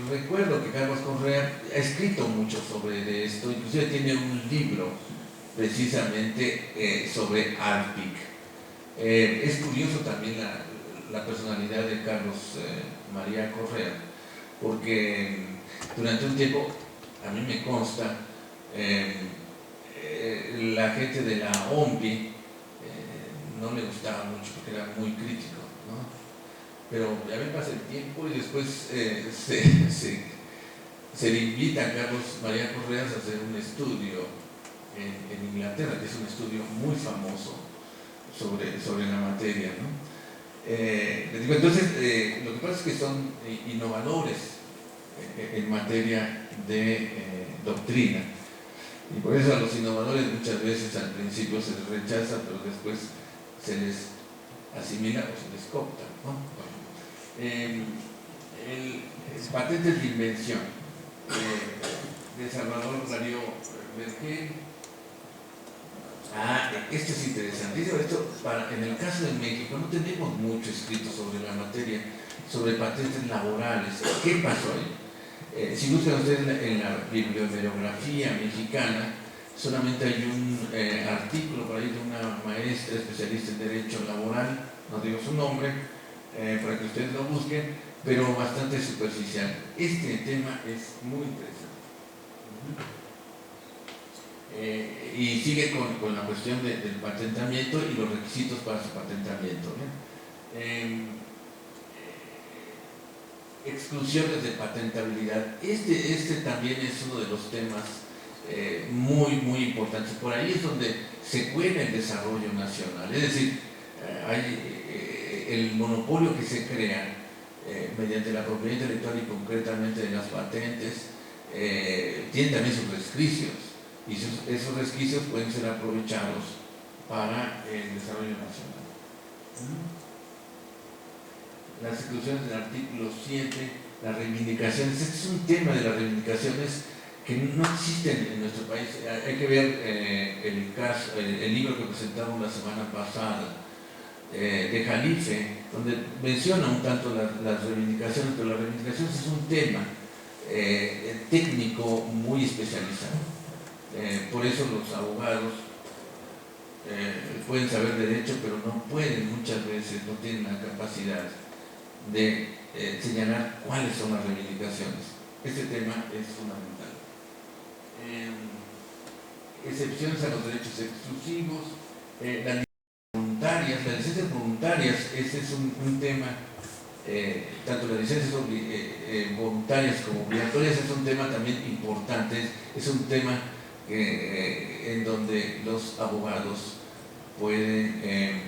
C: Recuerdo que Carlos Correa ha escrito mucho sobre esto, inclusive tiene un libro precisamente sobre ARPIC. Es curioso también la personalidad de Carlos María Correa, porque durante un tiempo, a mí me consta, la gente de la OMPI no le gustaba mucho porque era muy crítico, ¿no? Pero ya me pasa el tiempo y después se le invita a Carlos María Correa a hacer un estudio en Inglaterra, que es un estudio muy famoso sobre la materia, ¿no? Les digo, entonces, lo que pasa es que son innovadores en materia de doctrina, y por eso a los innovadores muchas veces al principio se les rechaza, pero después se les asimila o se les copta, ¿no? Patentes de invención de Salvador Darío Bergel. Esto es interesante. En el caso de México no tenemos mucho escrito sobre la materia, sobre patentes laborales. ¿Qué pasó ahí? Si buscan ustedes en la bibliografía mexicana, solamente hay un artículo por ahí de una maestra especialista en Derecho Laboral, no digo su nombre, para que ustedes lo busquen, pero bastante superficial. Este tema es muy interesante. Y sigue con la cuestión del patentamiento y los requisitos para su patentamiento. Exclusiones de patentabilidad. Este también es uno de los temas muy importantes. Por ahí es donde se cuela el desarrollo nacional. Es decir, hay el monopolio que se crea mediante la propiedad intelectual y concretamente de las patentes, tiene también sus resquicios. Y esos resquicios pueden ser aprovechados para el desarrollo nacional. Las exclusiones del artículo 7, las reivindicaciones. Este es un tema de las reivindicaciones que no existen en nuestro país. Hay que ver el libro que presentamos la semana pasada de Jalife, donde menciona un tanto las reivindicaciones, pero las reivindicaciones es un tema técnico muy especializado. Por eso los abogados pueden saber derecho, pero no pueden muchas veces, no tienen la capacidad de señalar cuáles son las reivindicaciones. Este tema es fundamental. Excepciones a los derechos exclusivos, las licencias voluntarias, ese es un tema, tanto las licencias voluntarias como obligatorias es un tema también importante, es un tema en donde los abogados pueden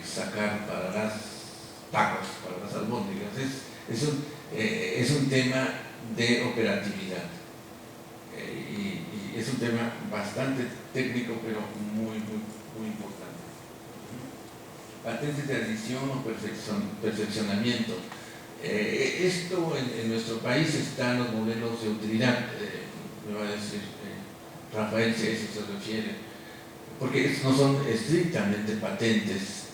C: sacar para las tacos, para las albóndigas. Es un tema de operatividad y es un tema bastante técnico, pero muy importante. Patentes de adición o perfeccionamiento. Esto en nuestro país está en los modelos de utilidad, me va a decir Rafael, si a eso se refiere, porque no son estrictamente patentes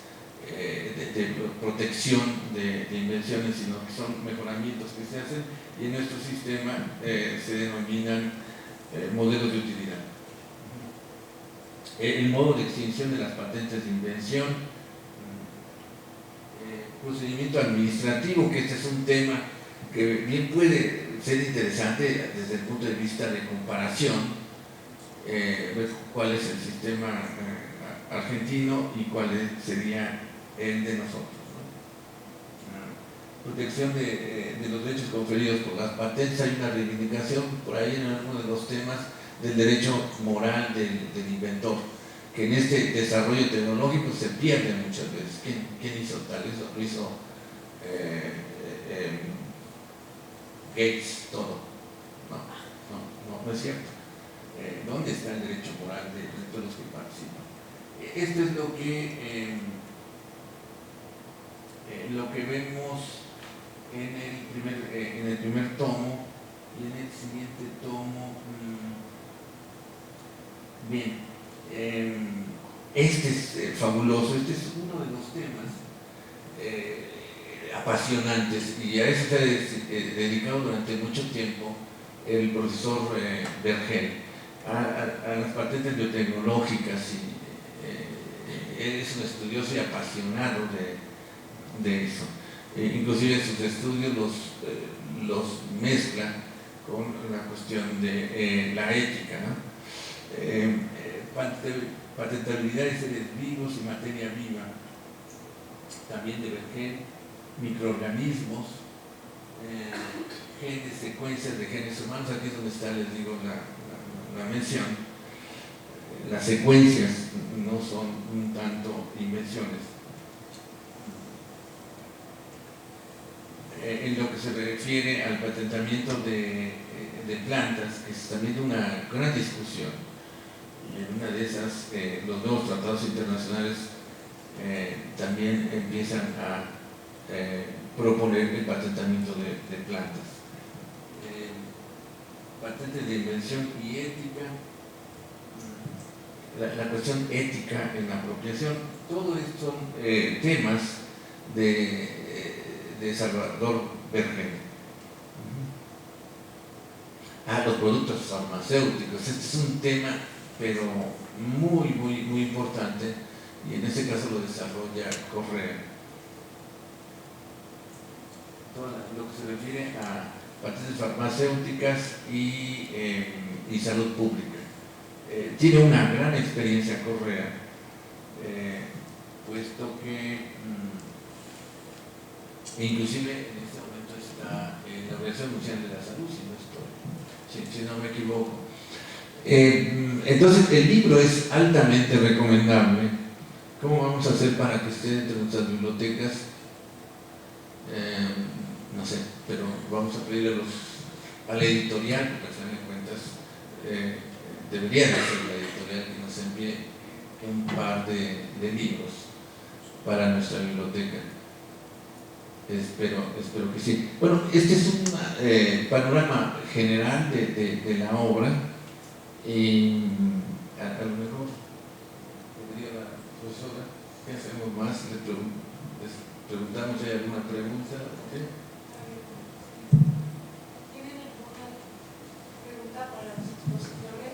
C: de protección de invenciones, sino que son mejoramientos que se hacen y en nuestro sistema se denominan modelos de utilidad. El modo de extinción de las patentes de invención, procedimiento administrativo, que este es un tema que bien puede ser interesante desde el punto de vista de comparación, ver cuál es el sistema argentino y cuál sería el de nosotros, ¿no? Protección de los derechos conferidos por las patentes. Hay una reivindicación por ahí en alguno de los temas del derecho moral del inventor, que en este desarrollo tecnológico se pierde muchas veces. ¿Quién hizo tal? Eso lo hizo Gates, todo. No es cierto. ¿Dónde está el derecho moral de todos los que participan? Esto es lo que vemos en el primer tomo y en el siguiente tomo. Bien, este es fabuloso, este es uno de los temas apasionantes, y a eso se ha dedicado durante mucho tiempo el profesor Vergel, a las patentes biotecnológicas, y es un estudioso y apasionado de eso. Inclusive sus estudios los mezcla con la cuestión de la ética, ¿no? Patentabilidad de seres vivos y materia viva, también de Vergel, microorganismos, genes, secuencias de genes humanos. Aquí es donde está, les digo, la mención. Las secuencias no son un tanto invenciones. En lo que se refiere al patentamiento de plantas, que es también una gran discusión, y en una de esas los nuevos tratados internacionales también empiezan a proponer el patentamiento de plantas. Patentes de invención y ética, la cuestión ética en la apropiación, todo esto son temas de Salvador Vergel. Los productos farmacéuticos, este es un tema pero muy importante, y en este caso lo desarrolla Correa. Todo lo que se refiere a patentes farmacéuticas y salud pública. Tiene una gran experiencia Correa, puesto que inclusive en este momento está en la Organización Mundial de la Salud, si no me equivoco. Entonces el libro es altamente recomendable. ¿Cómo vamos a hacer para que esté entre nuestras bibliotecas? No sé, pero vamos a pedir a la editorial, porque al final de cuentas debería de ser la editorial que nos envíe un par de libros para nuestra biblioteca. Espero que sí. Bueno, este es un panorama general de la obra, y a lo mejor podría la profesora, ¿qué hacemos más? Les preguntamos si hay alguna pregunta. ¿Okay?
D: ¿Tienen alguna pregunta para los expositores?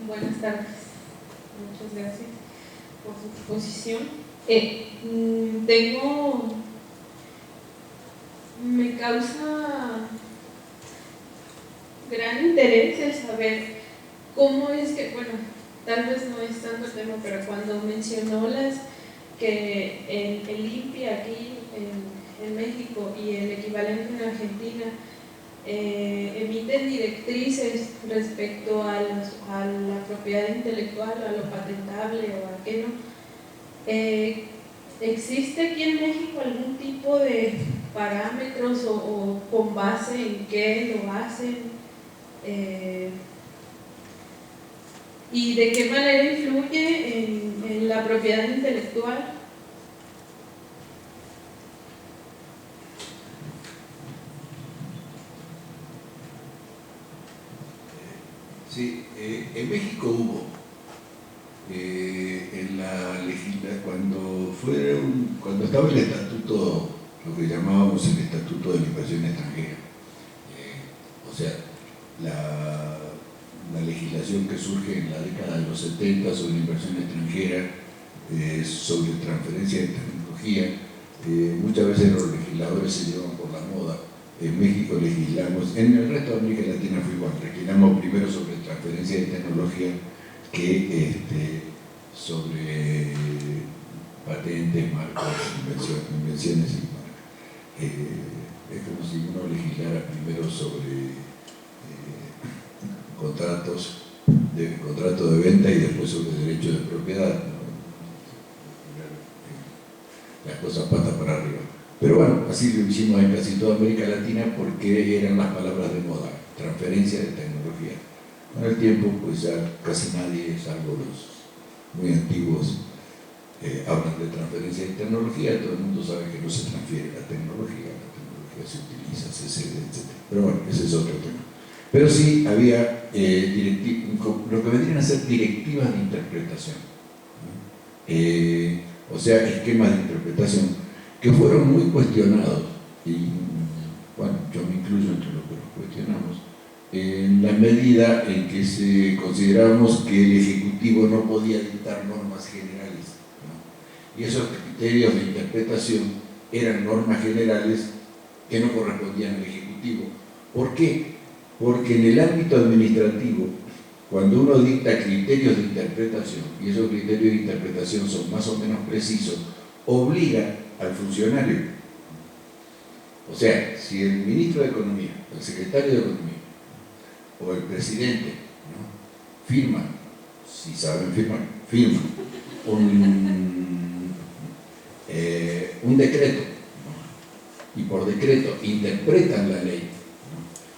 D: Buenas tardes, muchas gracias por su exposición. Me causa gran interés el saber cómo es que, bueno, tal vez no es tanto el tema, pero cuando mencionó que el INPI aquí en México y el equivalente en Argentina emiten directrices respecto a la propiedad intelectual, a lo patentable o a qué no. ¿Existe aquí en México algún tipo de parámetros o con base en qué lo hacen? ¿Y de qué manera influye en la propiedad intelectual?
B: Sí, en México hubo, en la legislación, cuando estaba el estatuto, lo que llamábamos el Estatuto de la Inversión Extranjera, o sea, la legislación que surge en la década de los 70 sobre inversión extranjera, sobre transferencia de tecnología, muchas veces los legisladores se llevan por la moda. En México legislamos, en el resto de América Latina fue igual, legislamos primero sobre transferencia de tecnología que sobre patentes, marcas, invenciones y marcas. Es como si uno legislara primero sobre contrato de venta y después sobre derechos de propiedad, ¿no? Las cosas patas para arriba. Pero bueno, así lo hicimos en casi toda América Latina porque eran las palabras de moda, transferencia de tecnología. Con el tiempo, pues ya casi nadie, salvo los muy antiguos, hablan de transferencia de tecnología. Todo el mundo sabe que no se transfiere la tecnología se utiliza, se cede, etc. Pero bueno, ese es otro tema. Pero sí había lo que vendrían a ser directivas de interpretación, ¿no? O sea, esquemas de interpretación que fueron muy cuestionados, y bueno, yo me incluyo entre los que los cuestionamos, en la medida en que considerábamos que el Ejecutivo no podía dictar normas generales, ¿no? Y esos criterios de interpretación eran normas generales que no correspondían al Ejecutivo. ¿Por qué? Porque en el ámbito administrativo, cuando uno dicta criterios de interpretación, y esos criterios de interpretación son más o menos precisos, obliga al funcionario. O sea, si el ministro de Economía, el secretario de Economía o el presidente, ¿no?, firman, si saben firmar, firman un decreto, ¿no?, y por decreto interpretan la ley,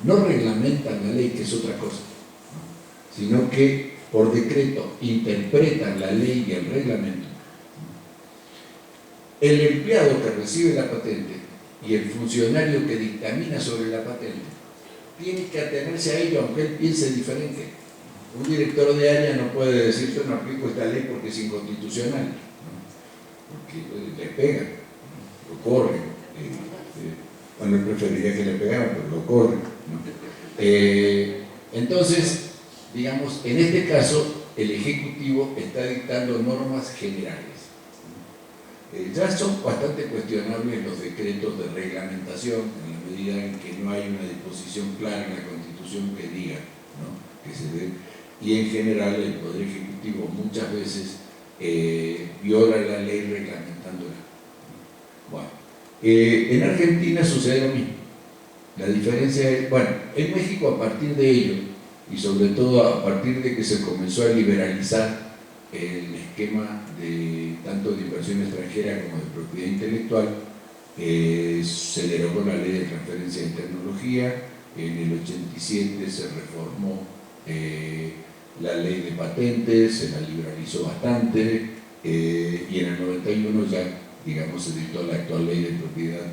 B: no reglamentan la ley, que es otra cosa, ¿no?, sino que por decreto interpretan la ley y el reglamento. El empleado que recibe la patente y el funcionario que dictamina sobre la patente tiene que atenerse a ello, aunque él piense diferente. Un director de área no puede decir: yo no aplico esta ley porque es inconstitucional, ¿no?, porque le pegan, ¿no?, lo corren. Bueno, él preferiría que le pegaran, pero lo corren, ¿no? Entonces, digamos, en este caso, el Ejecutivo está dictando normas generales. Ya son bastante cuestionables los decretos de reglamentación, en la medida en que no hay una disposición clara en la Constitución que diga, ¿no?, que se dé. Y en general el Poder Ejecutivo muchas veces viola la ley reglamentándola. Bueno, en Argentina sucede lo mismo. La diferencia es, bueno, en México, a partir de ello, y sobre todo a partir de que se comenzó a liberalizar el esquema tanto de inversión extranjera como de propiedad intelectual, se derogó la ley de transferencia de tecnología. En el 87 se reformó la ley de patentes, se la liberalizó bastante, y en el 91 ya, digamos, se dictó la actual ley de propiedad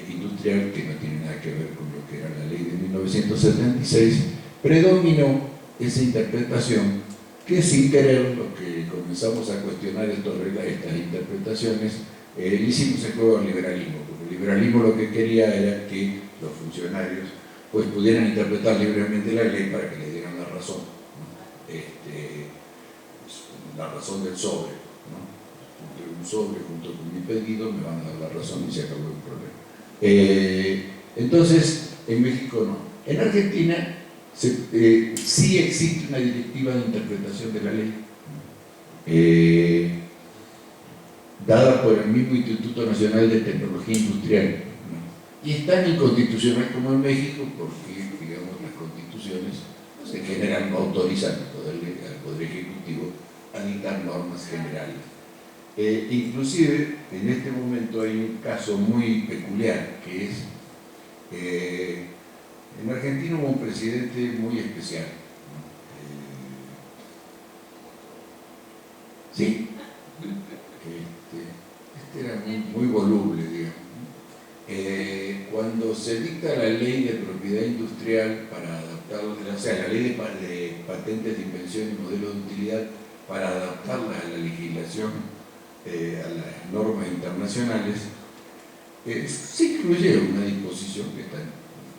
B: industrial, que no tiene nada que ver con lo que era la ley de 1976. Predominó esa interpretación que, sin querer, lo que comenzamos a cuestionar estas interpretaciones, hicimos el juego al liberalismo, porque el liberalismo lo que quería era que los funcionarios pues pudieran interpretar libremente la ley para que le dieran la razón, ¿no?, la razón del sobre, ¿no? Un sobre junto con mi pedido me van a dar la razón y se acabó el problema. Entonces, en México no. En Argentina sí existe una directiva de interpretación de la ley, dada por el mismo Instituto Nacional de Tecnología Industrial, ¿no?, y es tan inconstitucional como en México, porque, digamos, las constituciones pues, en general no autorizan al Poder Ejecutivo a dictar normas generales. Inclusive, en este momento hay un caso muy peculiar, que es, en Argentina hubo un presidente muy especial, ¿no?, Sí. Este era muy voluble, digamos. Cuando se dicta la ley de propiedad industrial para adaptarla, o sea, la ley de patentes de invención y modelos de utilidad para adaptarla a la legislación, a las normas internacionales, se incluye una disposición que está en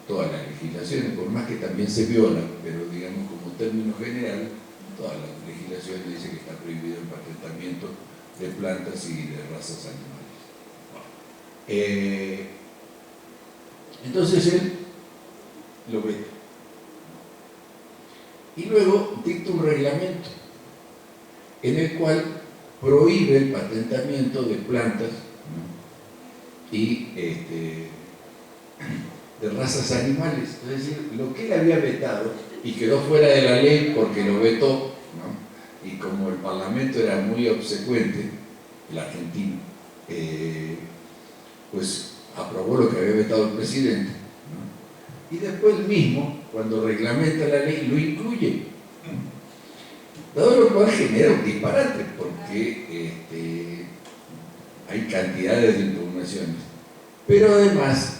B: todas las legislaciones, por más que también se viola, pero digamos como término general, todas las legislaciones dicen que está prohibido el patentamiento de plantas y de razas animales. Entonces él lo veta. Y luego dicta un reglamento en el cual prohíbe el patentamiento de plantas, ¿no? Y de razas animales. Es decir, lo que él había vetado y quedó fuera de la ley porque lo vetó, ¿no? Y como el Parlamento era muy obsecuente, el argentino, pues aprobó lo que había vetado el presidente, ¿no? Y después él mismo, cuando reglamenta la ley, lo incluye, ¿no? Dado lo cual genera un disparate, porque hay cantidades de impugnaciones. Pero además,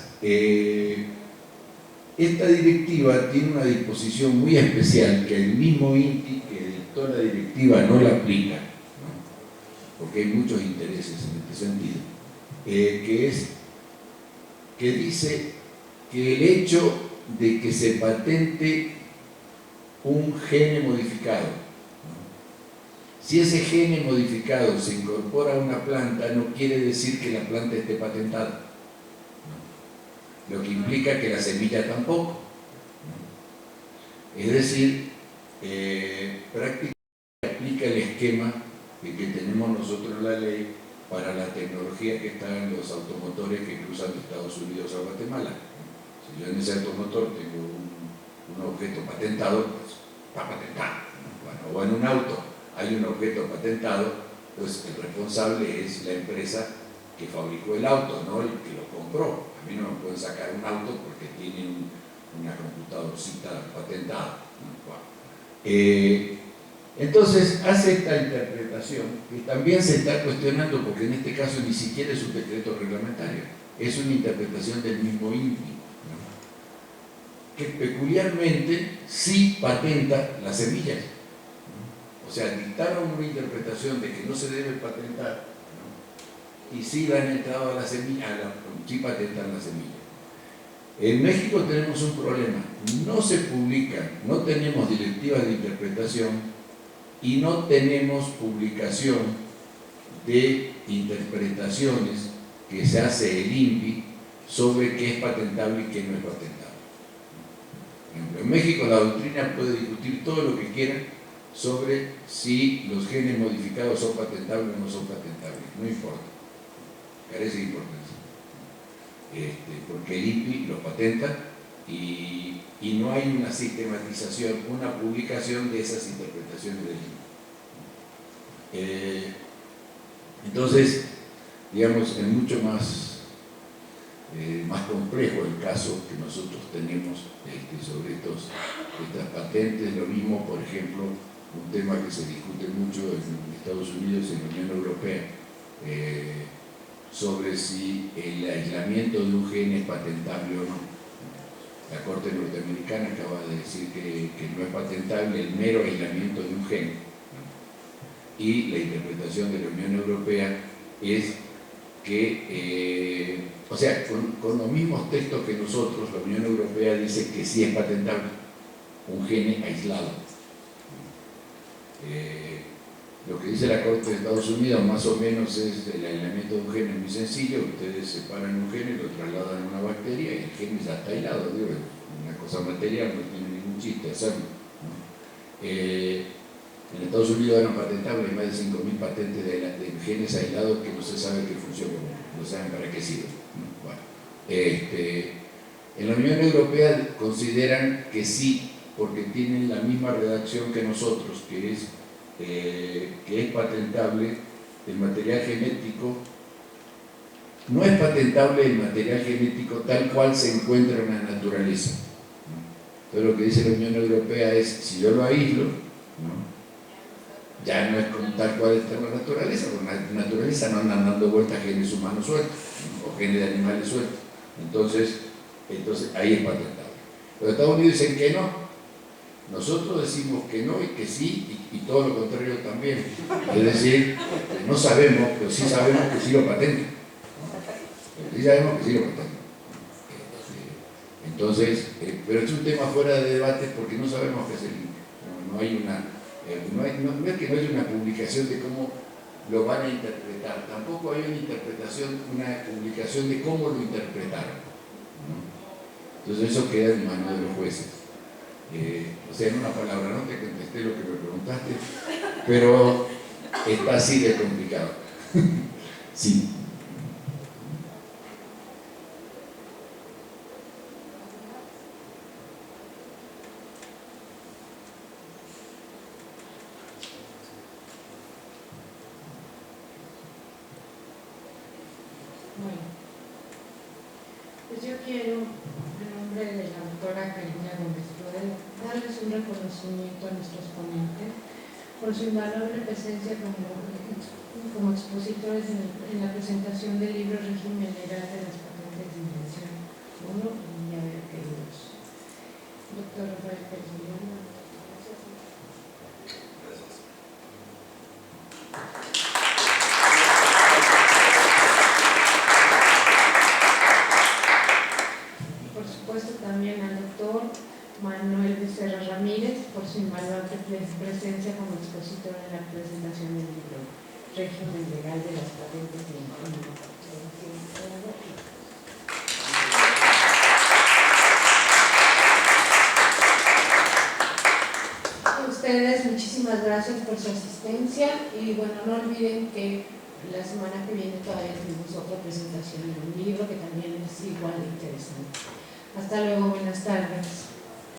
B: esta directiva tiene una disposición muy especial que el mismo INPI que dictó la directiva no la aplica, ¿no? Porque hay muchos intereses en este sentido, que dice que el hecho de que se patente un gene modificado, ¿no? Si ese gene modificado se incorpora a una planta, no quiere decir que la planta esté patentada, ¿no? Lo que implica que la semilla tampoco, ¿no? Es decir, prácticamente aplica el esquema que tenemos nosotros en la ley para la tecnología que está en los automotores que cruzan de Estados Unidos a Guatemala. Si yo en ese automotor tengo un objeto patentado, pues está patentado, ¿no? Bueno, o en un auto hay un objeto patentado, pues el responsable es la empresa que fabricó el auto, no el que lo compró. A mí no me pueden sacar un auto porque tiene una computadorcita patentada, ¿no? Bueno. Entonces hace esta interpretación que también se está cuestionando, porque en este caso ni siquiera es un decreto reglamentario, es una interpretación del mismo INPI, ¿no? Que peculiarmente sí patenta las semillas, ¿no? O sea, dictaron una interpretación de que no se debe patentar, ¿no? Y sí dan entrada a la semilla, sí patentan la semilla. En México tenemos un problema, no se publican, no tenemos directivas de interpretación y no tenemos publicación de interpretaciones que se hace el INPI sobre qué es patentable y qué no es patentable. En México la doctrina puede discutir todo lo que quiera sobre si los genes modificados son patentables o no son patentables, no importa, carece de importancia, porque el INPI los patenta y no hay una sistematización, una publicación de esas interpretaciones del INPI. Entonces, digamos, es mucho más complejo el caso que nosotros tenemos sobre estas patentes. Lo mismo, por ejemplo, un tema que se discute mucho en Estados Unidos y en la Unión Europea, sobre si el aislamiento de un gen es patentable o no. La Corte norteamericana acaba de decir que no es patentable el mero aislamiento de un gen, ¿no? Y la interpretación de la Unión Europea es que, o sea, con los mismos textos que nosotros, la Unión Europea dice que sí es patentable un gen aislado. Lo que dice la Corte de Estados Unidos más o menos es el aislamiento de un gen es muy sencillo, ustedes separan un gen y lo trasladan a una bacteria y el gen ya está aislado, digo, una cosa material, no tiene ningún chiste hacerlo, ¿no? En Estados Unidos eran patentables más de 5.000 patentes de genes aislados que no se sabe qué función, no saben para qué sirven, ¿no? Bueno, en la Unión Europea consideran que sí, porque tienen la misma redacción que nosotros, que es patentable el material genético. No es patentable el material genético tal cual se encuentra en la naturaleza, ¿no? Entonces lo que dice la Unión Europea es, si yo lo aíslo, ¿no?
C: Ya no es como tal cual está la naturaleza, porque la naturaleza no andan dando vueltas genes humanos sueltos o genes de animales sueltos. Entonces ahí es patentable. Los Estados Unidos dicen que no, nosotros decimos que no y que sí, y todo lo contrario también. Es decir, no sabemos, pero sí sabemos que sí lo patentan. Sí sabemos que sí lo patentan. Entonces, pero es un tema fuera de debate porque no sabemos qué hacer. No hay una, no es que no haya una publicación de cómo lo van a interpretar, tampoco hay una interpretación, una publicación de cómo lo interpretaron, ¿no? Entonces eso queda en manos de los jueces. O sea, en una palabra, no te contesté lo que me preguntaste, pero está así de complicado. Sí.
A: Bueno, pues yo quiero, en nombre de la doctora Karina Gómez Rodel, darles un reconocimiento a nuestros ponentes por su invaluable presencia como expositores en la presentación del libro Régimen Legal de las Patentes de Invención 1 y ABP 2. Doctor Rafael Pérez Millán. Por supuesto también al doctor Manuel Becerra Ramírez por su invaluable presencia como expositor en la presentación del libro Régimen Legal de las Patentes de Invención. A ustedes muchísimas gracias por su asistencia y bueno, no olviden que la semana que viene todavía tenemos otra presentación de un libro que también es igual de interesante. Hasta luego, buenas tardes.